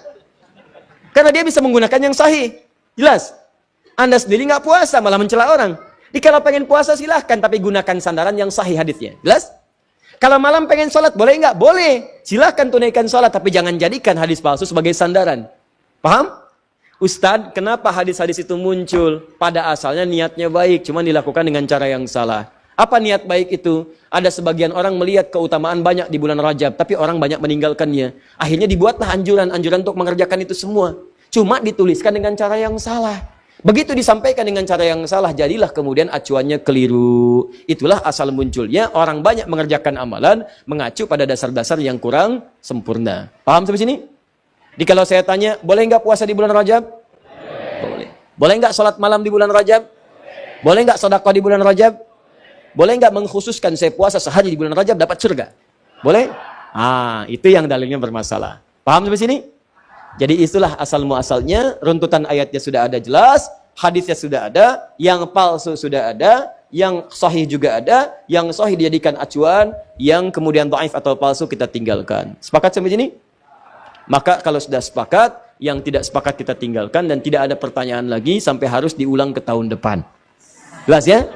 Karena dia bisa menggunakan yang sahih. Jelas. Anda sendiri nggak puasa, malah mencela orang. Kalau pengen puasa silahkan, tapi gunakan sandaran yang sahih hadisnya. Jelas? Kalau malam pengen sholat, boleh nggak? Boleh. Silahkan tunaikan sholat, tapi jangan jadikan hadis palsu sebagai sandaran. Paham? Ustadz, kenapa hadis-hadis itu muncul? Pada asalnya niatnya baik, cuma dilakukan dengan cara yang salah. Apa niat baik itu? Ada sebagian orang melihat keutamaan banyak di bulan Rajab, tapi orang banyak meninggalkannya. Akhirnya dibuatlah anjuran-anjuran untuk mengerjakan itu semua. Cuma dituliskan dengan cara yang salah. Begitu disampaikan dengan cara yang salah, jadilah kemudian acuannya keliru. Itulah asal munculnya orang banyak mengerjakan amalan mengacu pada dasar-dasar yang kurang sempurna. Paham sampai sini? Kalau saya tanya, boleh nggak puasa di bulan Rajab? Boleh. Boleh nggak sholat malam di bulan Rajab? Boleh nggak sedekah di bulan Rajab? Boleh nggak mengkhususkan saya puasa sehari di bulan Rajab dapat surga? Boleh? Itu yang dalilnya bermasalah. Paham sampai sini? Jadi itulah asal muasalnya, runtutan ayatnya sudah ada jelas, hadisnya sudah ada, yang palsu sudah ada, yang sahih juga ada, yang sahih dijadikan acuan, yang kemudian dhaif atau palsu kita tinggalkan. Sepakat sampai sini? Maka kalau sudah sepakat, yang tidak sepakat kita tinggalkan dan tidak ada pertanyaan lagi sampai harus diulang ke tahun depan. Jelas ya?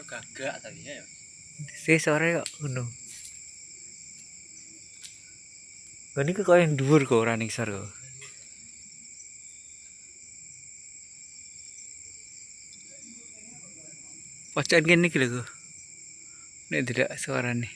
gagak tadinya ya. Si sore kok ngono. Ini kok yang dhuwur kok ora ning sor kok. Pocokan kene iki lho kok. Nek tidak suarane.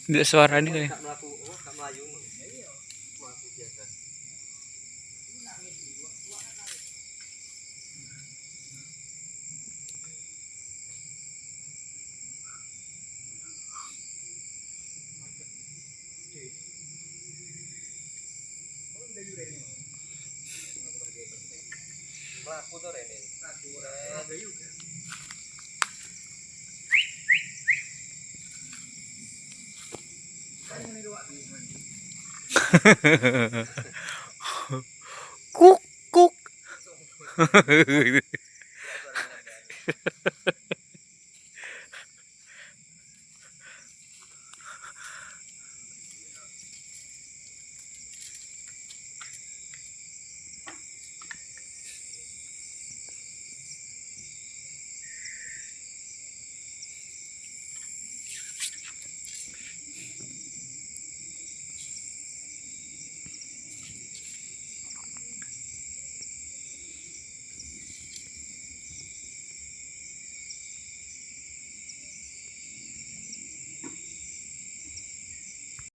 Tidak suarane kok. Mlaku to rene. Kuk kuk.